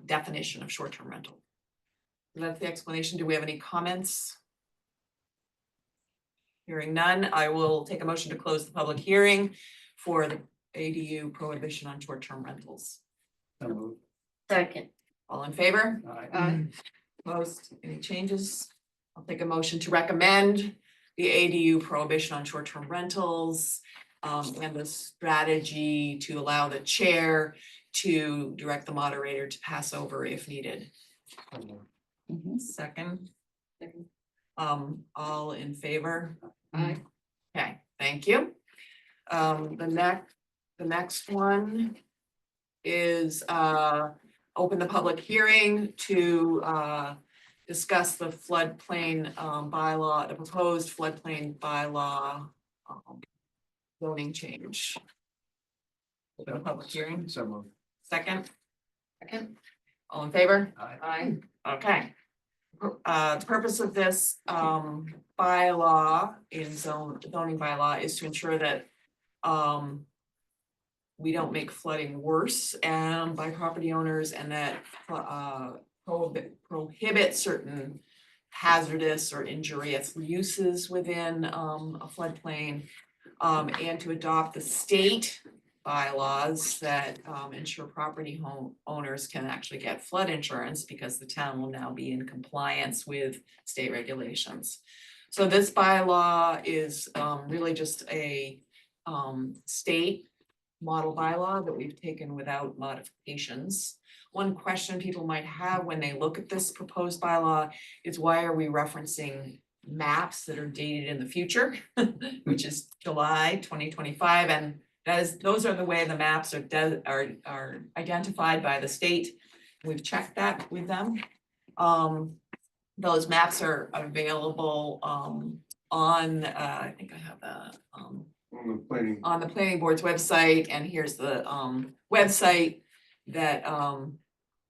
A: definition of short-term rental. That's the explanation. Do we have any comments? Hearing none, I will take a motion to close the public hearing for the ADU prohibition on short-term rentals.
C: Second.
A: All in favor?
K: Aye.
A: Opposed? Any changes? I'll take a motion to recommend the ADU prohibition on short-term rentals and the strategy to allow the chair to direct the moderator to pass over if needed.
H: Mhm.
A: Second. All in favor?
K: Aye.
A: Okay, thank you. The next one is open the public hearing to discuss the floodplain bylaw, the proposed floodplain bylaw zoning change. Open the public hearing,
L: So moved.
A: second? Second, all in favor?
L: Aye.
A: Aye, okay. The purpose of this bylaw in zoning bylaw is to ensure that we don't make flooding worse by property owners, and that prohibit certain hazardous or injurious uses within a floodplain. And to adopt the state bylaws that ensure property owners can actually get flood insurance, because the town will now be in compliance with state regulations. So this bylaw is really just a state model bylaw that we've taken without modifications. One question people might have when they look at this proposed bylaw is, why are we referencing maps that are dated in the future, which is July 2025, and those are the way the maps are identified by the state. We've checked that with them. Those maps are available on I think I have the on the planning board's website, and here's the website that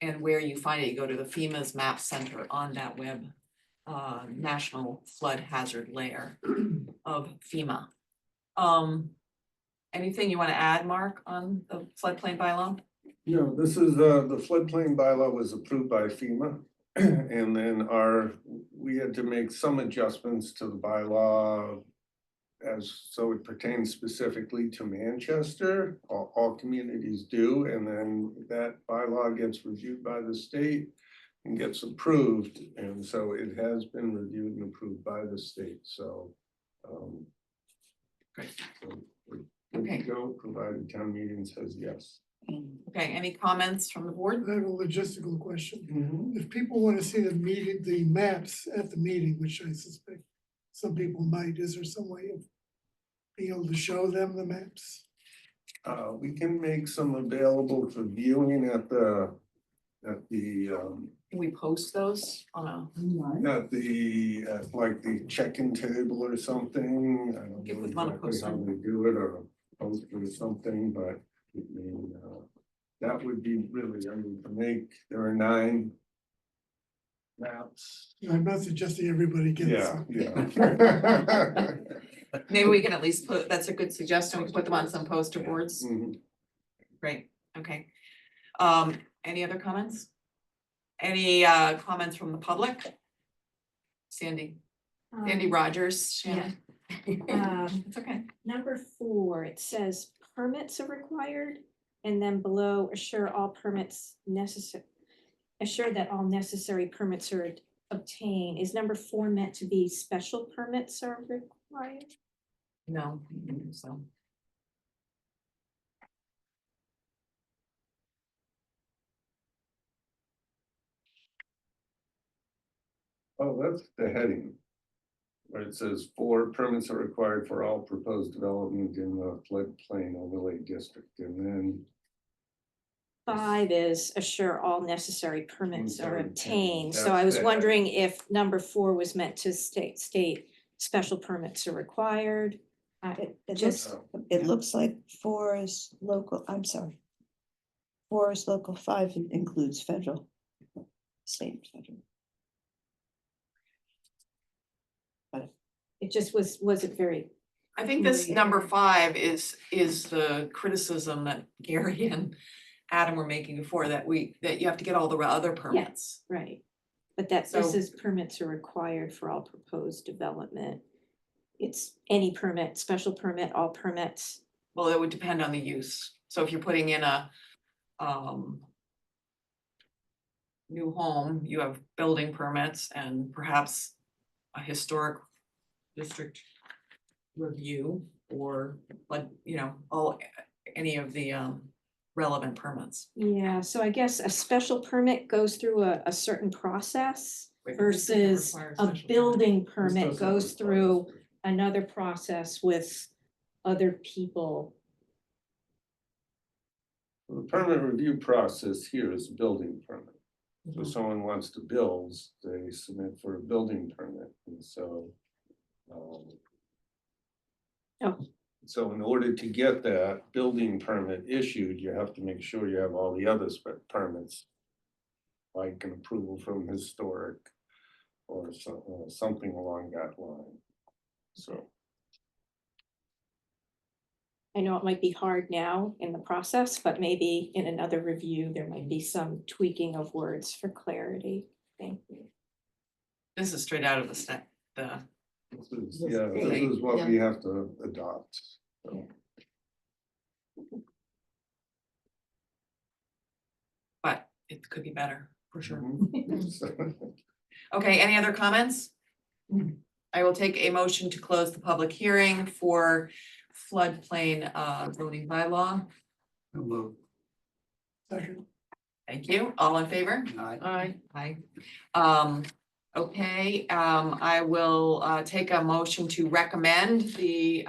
A: and where you find it. You go to the FEMA's Map Center on that web, National Flood Hazard Layer of FEMA. Anything you want to add, Mark, on the floodplain bylaw?
D: No, this is, the floodplain bylaw was approved by FEMA. And then we had to make some adjustments to the bylaw so it pertains specifically to Manchester. All communities do, and then that bylaw gets reviewed by the state and gets approved. And so it has been reviewed and approved by the state, so.
A: Great.
D: So we're good to
A: Okay.
D: go, provided town meeting says yes.
A: Okay, any comments from the board?
E: I have a logistical question. If people want to see the maps at the meeting, which I suspect some people might, is there some way of being able to show them the maps?
D: We can make some available for viewing at
A: Can we post those on a?
D: like the check-in table or something. I don't
A: Give
D: know
A: them on a
D: exactly
A: poster.
D: how they do it, or a poster or something, but I mean, that would be really, there are 9 maps.
E: I'm not suggesting everybody gets.
D: Yeah,
E: them.
D: yeah.
A: Maybe we can at least that's a good suggestion. We can put them on some poster boards.
D: Mhm.
A: Great, okay. Any other comments? Any comments from the public? Sandy Rogers, Shannon. It's okay.
B: Number 4, it says permits are required, and then below, assure that all necessary permits are obtained. Is number 4 meant to be special permits are required?
A: No, so.
D: Oh, that's the heading. Where it says 4 permits are required for all proposed development in the floodplain overlay district, and then
B: 5 is assure all necessary permits are
D: Sorry,
B: obtained. So
D: that's
B: I was
D: the-
B: wondering if number 4 was meant to state special permits are required.
H: It looks like 4 is local, I'm sorry. 4 is local, 5 includes federal, state and federal.
B: It just wasn't very,
A: I think this
B: Maria.
A: number 5 is the criticism that Gary and Adam were making before, that you have to get all the other permits.
B: right. But this
A: So-
B: is permits are required for all proposed development. It's any permit, special permit, all permits.
A: Well, it would depend on the use. So if you're putting in a new home, you have building permits and perhaps a historic district review, or like, any of the relevant permits.
B: Yeah, so I guess a special permit goes through a certain process. versus
A: Requires
B: a
A: special
B: building
D: This
B: permit
D: doesn't
B: goes
D: require
B: through
D: special-
B: another process with other people.
D: The permit review process here is a building permit. So if
A: Mhm.
D: someone wants to build, they submit for a building permit, and so.
B: Oh.
D: So in order to get that building permit issued, you have to make sure you have all the other permits. Like an approval from historic or something along that line. So.
B: I know it might be hard now in the process, but maybe in another review, there might be some tweaking of words for clarity. Thank you.
A: This is straight out of the stat,
D: This is what we have to adopt. So.
A: but it could be better, for sure.
D: Mhm.
A: Okay, any other comments? I will take a motion to close the public hearing for floodplain zoning bylaw.
L: So moved.
E: Second,
A: Thank you. All in favor?
L: Aye.
A: Aye. Okay, I will take a motion to recommend the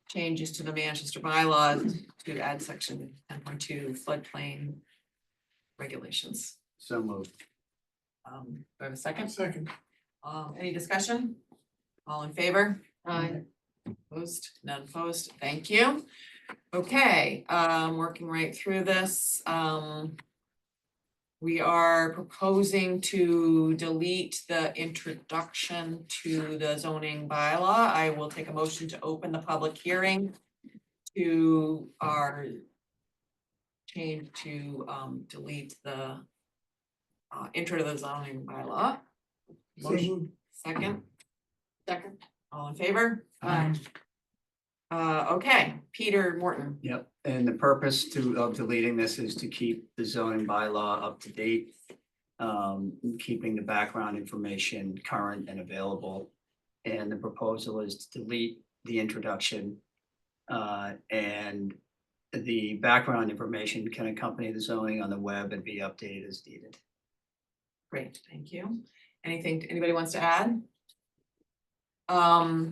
A: changes to the Manchester bylaws to add section 10.2 floodplain regulations.
L: So moved.
A: Do I have a second?
E: second,
A: Any discussion? All in favor?
K: Aye.
A: Opposed? None opposed. Thank you. Okay, working right through this. We are proposing to delete the introduction to the zoning bylaw. I will take a motion to open the public hearing to our change to delete the intro to the zoning bylaw.
E: so
A: Motion,
E: moved.
A: second,
K: Second.
A: all in favor?
L: Aye.
A: Okay, Peter Morton.
L: Yep, and the purpose of deleting this is to keep the zoning bylaw up to date. Keeping the background information current and available. And the proposal is to delete the introduction. And the background information can accompany the zoning on the web and be updated as needed.
A: Great, thank you. Anything anybody wants to add?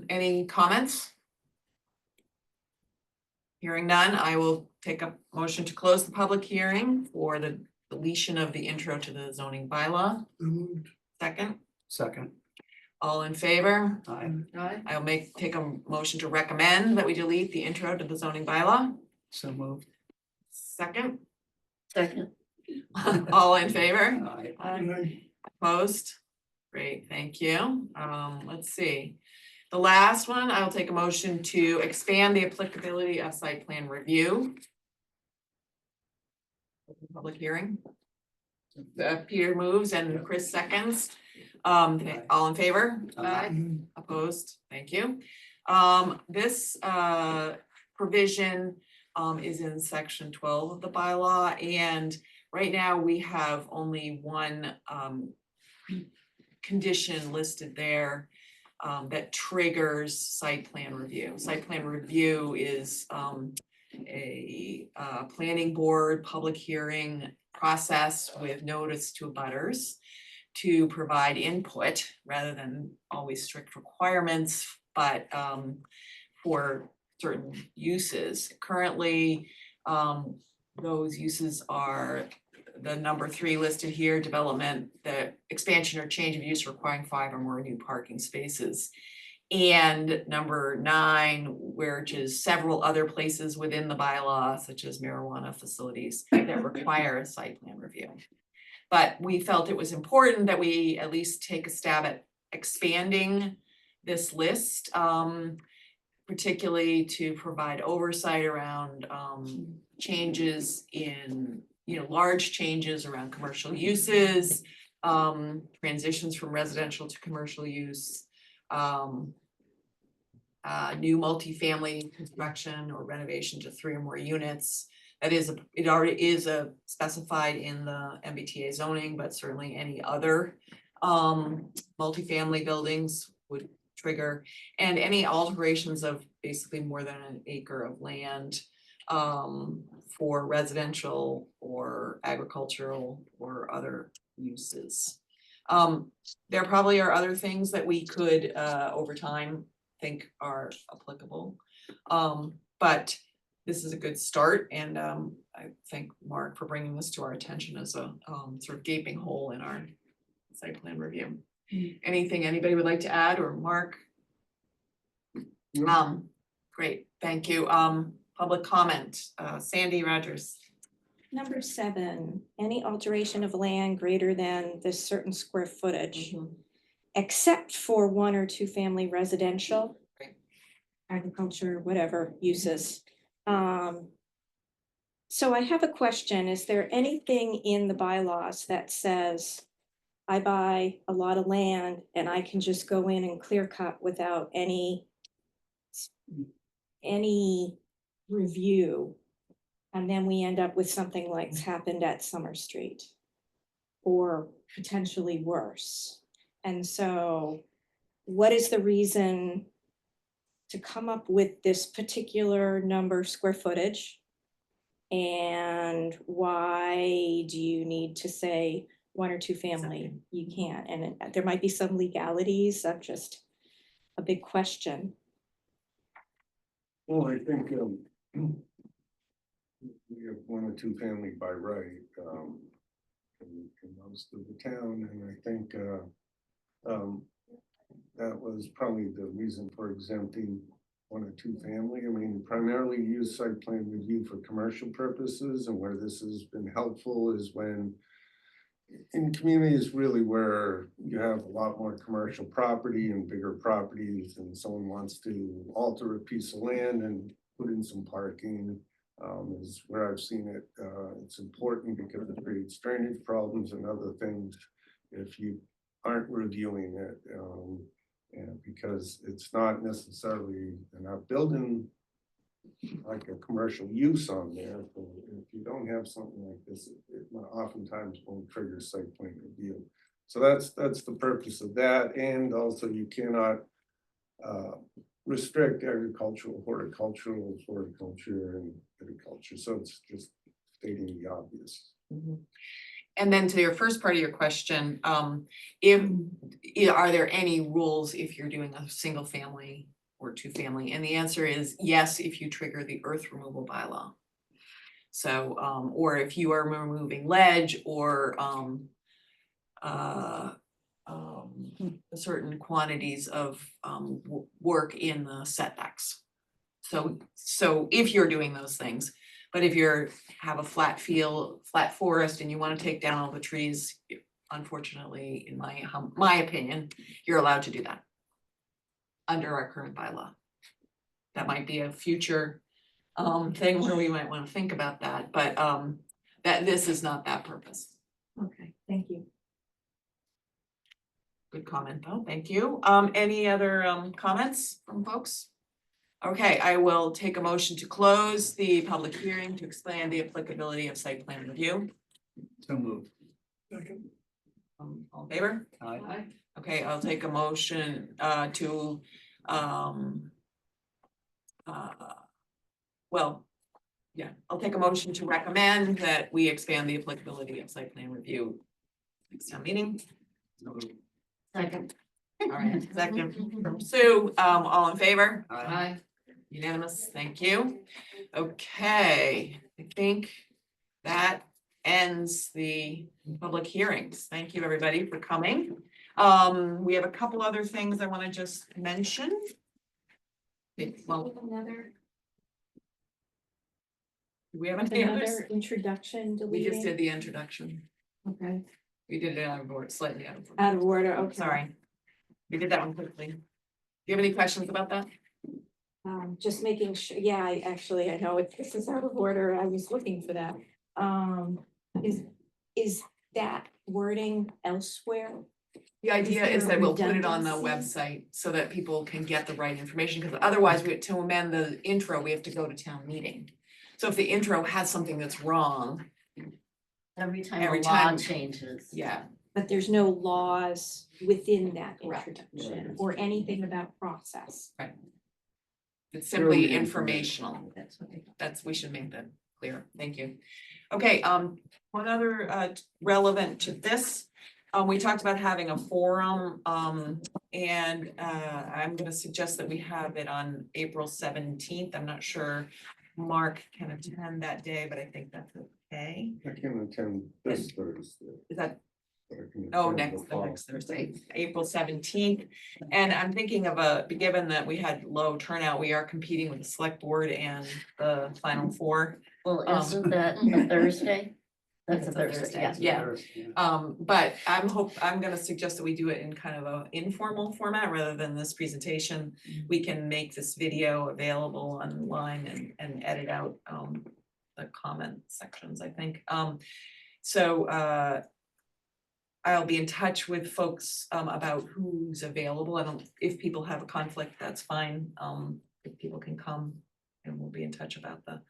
A: Any comments? Hearing none, I will take a motion to close the public hearing for the deletion of the intro to the zoning bylaw.
E: So moved.
A: Second,
L: Second.
A: all in favor?
L: Aye.
K: Aye.
A: I'll take a motion to recommend that we delete the intro to the zoning bylaw.
L: So moved.
A: Second,
C: Second.
A: all in favor?
L: Aye.
E: Aye.
A: Opposed? Great, thank you. Let's see. The last one, I will take a motion to expand the applicability of site plan review. Public hearing. Peter moves and Chris seconds. All in favor?
L: Aye.
A: Opposed? Thank you. This provision is in section 12 of the bylaw, and right now we have only one condition listed there that triggers site plan review. Site plan review is a planning board public hearing process with notice to abutters to provide input rather than always strict requirements, but for certain uses. Currently, those uses are the number 3 listed here, development, the expansion or change of use requiring 5 or more new parking spaces. And number 9, which is several other places within the bylaw, such as marijuana facilities that require a site plan review. But we felt it was important that we at least take a stab at expanding this list, particularly to provide oversight around changes in, large changes around commercial uses, transitions from residential to commercial use, new multifamily construction or renovation to 3 or more units. That is, it already is specified in the MBTA zoning, but certainly any other multifamily buildings would trigger, and any alterations of basically more than an acre of land for residential or agricultural or other uses. There probably are other things that we could, over time, think are applicable. But this is a good start, and, I thank Mark for bringing this to our attention as a, sort of gaping hole in our site plan review. Anything anybody would like to add, or Mark? Great, thank you. Public comment, Sandy Rogers.
B: Number 7, any alteration of land greater than this certain square footage, except for 1 or 2 family residential,
A: Right.
B: agriculture, whatever uses. So I have a question. Is there anything in the bylaws that says I buy a lot of land and I can just go in and clear cut without any review? And then we end up with something like happened at Summer Street, or potentially worse. And so what is the reason to come up with this particular number square footage? And why do you need to say 1 or 2 family? You can't, and there might be some legalities. I'm just a big question.
D: Well, I think, we have 1 or 2 family by right, in most of the town, and I think, that was probably the reason for exempting 1 or 2 family. I mean, primarily use site plan review for commercial purposes, and where this has been helpful is when in communities really where you have a lot more commercial property and bigger properties, and someone wants to alter a piece of land and put in some parking, is where I've seen it. It's important because it creates drainage problems and other things if you aren't reviewing it. And because it's not necessarily, they're not building like a commercial use on there. So if you don't have something like this, it oftentimes won't trigger site plan review. So that's the purpose of that. And also you cannot restrict agricultural, horticultural, floriculture, and viticulture. So it's just stating the obvious.
A: And then to your first part of your question, are there any rules if you're doing a single family or 2 family? And the answer is yes, if you trigger the earth removal bylaw. So, or if you are removing ledge or certain quantities of work in the setbacks. So if you're doing those things, but if you're have a flat field, flat forest, and you want to take down all the trees, unfortunately, in my opinion, you're allowed to do that under our current bylaw. That might be a future thing where we might want to think about that, but that this is not that purpose.
B: Okay, thank you.
A: Good comment though, thank you. Any other comments from folks? Okay, I will take a motion to close the public hearing to explain the applicability of site plan review.
L: So moved.
E: Second.
A: All in favor?
L: Aye.
A: Okay, I'll take a motion to I'll take a motion to recommend that we expand the applicability of site plan review next town meeting.
C: Second.
A: All right, second from Sue, all in favor?
L: Aye.
A: Unanimous, thank you. Okay, I think that ends the public hearings. Thank you, everybody, for coming. We have a couple other things I want to just mention. Well, do we have any others?
B: Another introduction
A: We just
B: deleting.
A: did the introduction.
B: Okay.
A: We did it out of order, slightly out of order.
B: Out of order, okay.
A: Sorry. We did that one quickly. Do you have any questions about that?
B: Just making sure, yeah, I know this is out of order. I was looking for that. Is that wording elsewhere?
A: The idea
B: there
A: is that we'll put it on the
B: redundancy?
A: website so that people can get the right information, because otherwise to amend the intro, we have to go to town meeting. So if the intro has something that's wrong,
C: Every time
A: Every
C: a law
A: time-
C: changes.
A: yeah,
B: But there's no laws within that
A: Correct.
B: introduction or anything about process.
A: it's simply
D: Purely
A: informational.
C: That's what
A: We should make that clear. Thank you. Okay, one other relevant to this. We talked about having a forum, and I'm gonna suggest that we have it on April 17th. I'm not sure Mark can attend that day, but I think that's okay.
D: I can attend this Thursday.
A: Is that,
D: but I can
A: oh,
D: attend
A: the
D: fall.
A: next Thursday, April 17th. And I'm thinking of given that we had low turnout, we are competing with the select board and the final four.
C: Well,
A: Um,
C: isn't that a Thursday? That's a
A: It's a
C: Thursday,
A: Thursday,
C: yeah.
A: yeah. But I'm gonna suggest that we do it in kind of a informal format rather than this presentation. We can make this video available online and edit out the comment sections, I think. So I'll be in touch with folks about who's available. If people have a conflict, that's fine. If people can come, and we'll be in touch about the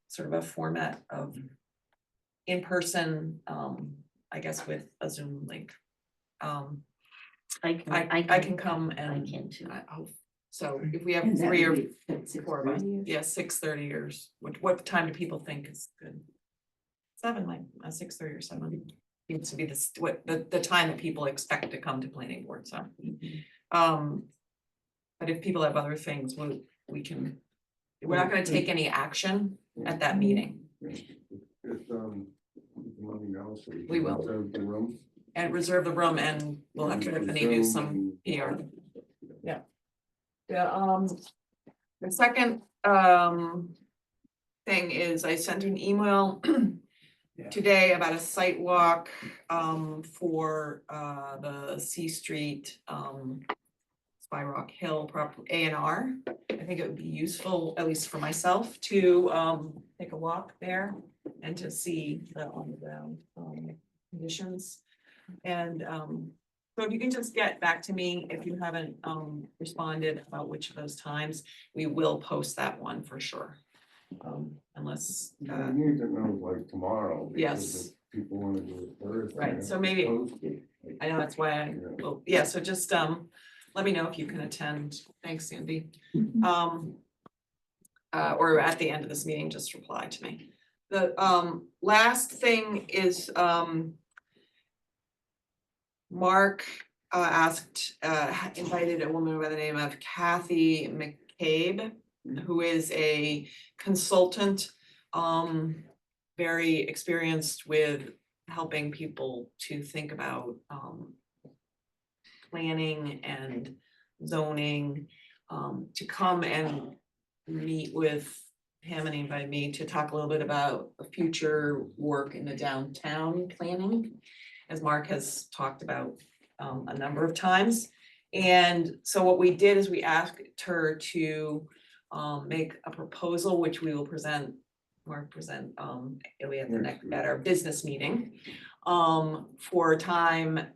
A: sort of a format of in-person, I guess with a Zoom link.
C: I
A: can come
C: I
A: and
C: can too.
A: so if we have 3 or 4 of us, yeah, 6:30 or what time do people think is good? 7, like 6:30 or 7 seems to be the time that people expect to come to planning board, so. But if people have other things, we're not gonna take any action at that meeting.
D: Let me know, so
A: We
D: can
A: will.
D: reserve the room.
A: And reserve the room, and we'll have Tiffany do some PR. Yeah. Yeah, the second thing is I sent an email today about a site walk for the C Street Spy Rock Hill A&R. I think it would be useful, at least for myself, to take a walk there and to see the on the ground conditions. And so if you can just get back to me if you haven't responded about which of those times, we will post that one for sure. Unless
D: I need to know like tomorrow. because
A: Yes.
D: if People wanna do it Thursday.
A: Right,
D: I have
A: so
D: to
A: maybe-
D: post it.
A: I know that's why well, yeah, so just let me know if you can attend. Thanks, Sandy. Or at the end of this meeting, just reply to me. The last thing is Mark invited a woman by the name of Kathy McCabe, who is a consultant, very experienced with helping people to think about planning and zoning, to come and meet with him, and he invited me to talk a little bit about the future work in the downtown planning, as Mark has talked about a number of times. And so what we did is we asked her to make a proposal, which we will present, Ilya at our business meeting, for a time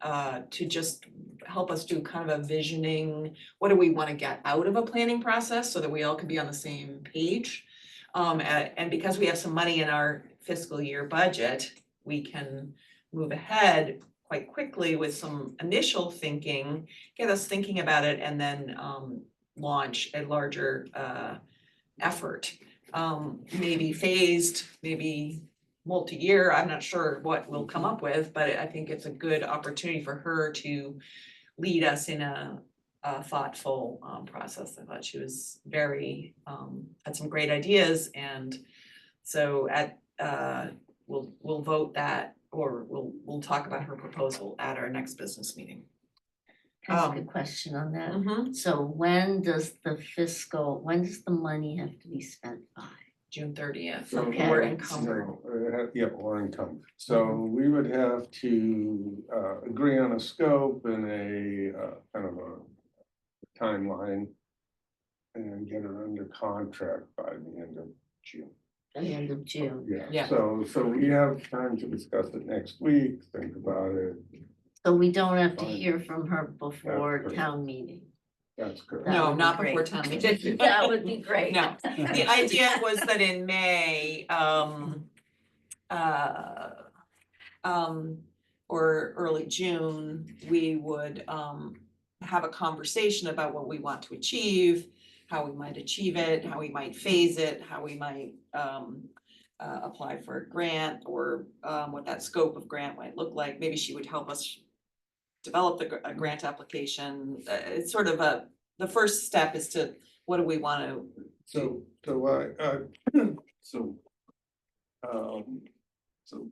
A: to just help us do kind of a visioning, what do we want to get out of a planning process so that we all can be on the same page. And because we have some money in our fiscal year budget, we can move ahead quite quickly with some initial thinking, get us thinking about it, and then launch a larger effort. Maybe phased, maybe multi-year, I'm not sure what we'll come up with, but I think it's a good opportunity for her to lead us in a thoughtful process. I thought she was very, had some great ideas, and so we'll vote that, or we'll talk about her proposal at our next business meeting.
C: Can I ask a question on that?
A: Mhm.
C: So when does the money have to be spent by?
A: June 30th,
D: So,
C: Okay.
A: or encumbered.
D: Yeah, or encumbered. So we would have to agree on a scope and a kind of a timeline and get her under contract by the end of June.
C: At the end of June?
A: Yeah.
D: Yeah, so we have time to discuss it next week, think about it.
C: So we don't have to
D: Fine.
C: hear from her before
D: correct.
C: town meeting?
D: That's correct.
C: That
A: No,
C: would be
A: not before
C: great.
A: town meeting.
C: That would be great.
A: No, the idea was that in May, or early June, we would have a conversation about what we want to achieve, how we might achieve it, how we might phase it, how we might apply for a grant or what that scope of grant might look like. Maybe she would help us develop a grant application. It's sort of the first step is to, what do we want to,
D: So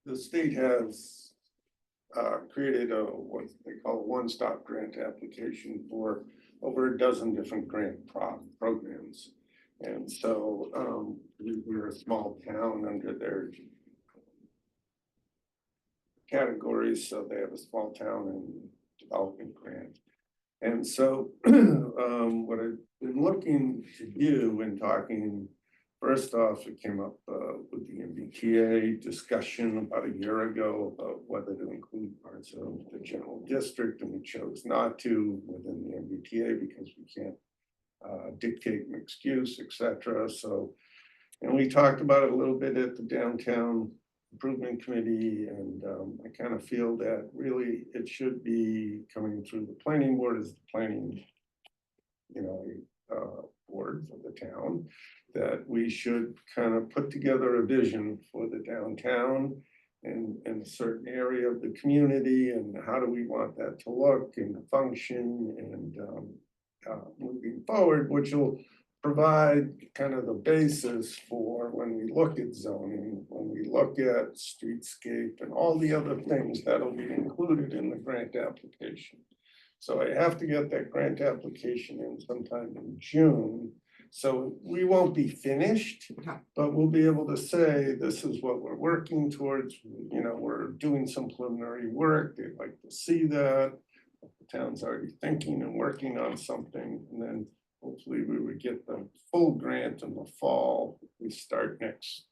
D: the state has created what they call a one-stop grant application for over a dozen different grant programs. And so we're a small town under their categories, so they have a small town and development grant. And so what I've been looking to do when talking, first off, it came up with the MBTA discussion about a year ago about whether to include parts of the general district, and we chose not to within the MBTA because we can't dictate mixed use, et cetera. So, and we talked about it a little bit at the downtown improvement committee, and I kind of feel that really it should be coming through the planning board as the planning, board for the town, that we should kind of put together a vision for the downtown and a certain area of the community, and how do we want that to look and function, and moving forward, which will provide kind of the basis for when we look at zoning, when we look at streetscape and all the other things that'll be included in the grant application. So I have to get that grant application in sometime in June. So we won't be finished, but we'll be able to say, this is what we're working towards. We're doing some preliminary work. They'd like to see that. The town's already thinking and working on something, and then hopefully we would get the full grant in the fall. We start next,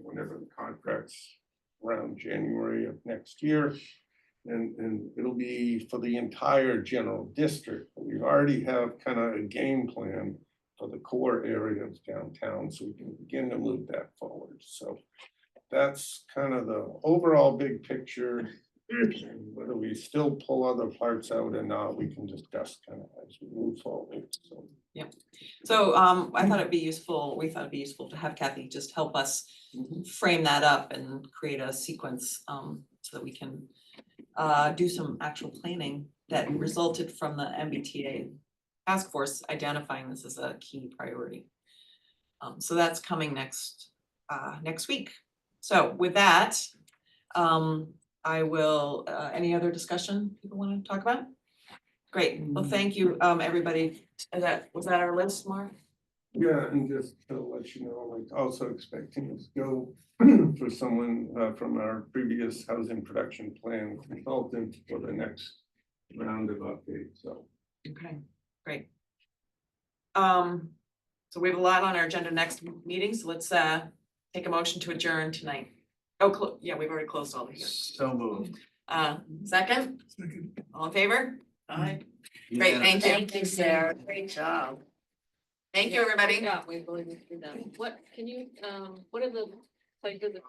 D: whenever the contract's around January of next year. And it'll be for the entire general district. We already have kind of a game plan for the core areas downtown, so we can begin to move that forward. So that's kind of the overall big picture. Whether we still pull other parts out or not, we can discuss kind of as we move forward. So
A: so I thought it'd be useful, we thought it'd be useful to have Kathy just help us frame that up and create a sequence so that we can do some actual planning that resulted from the MBTA task force identifying this as a key priority. So that's coming next week. So with that, I will, any other discussion people want to talk about? Great, well, thank you, everybody. Was that our list, Mark?
D: yeah, and just to let you know, like also expecting us to go for someone from our previous housing production plan consultant for the next round of updates. So
A: Okay, great. So we have a lot on our agenda next meeting, so let's take a motion to adjourn tonight. Oh, yeah, we've already closed all the hearings.
L: So moved.
A: Second,
E: Second.
A: all in favor? Aye. Great, thank you.
C: Thank you, Sarah. Great job.
A: Thank you, everybody.
K: Yeah, we really need to do that. What, can you, what are the, like, the dates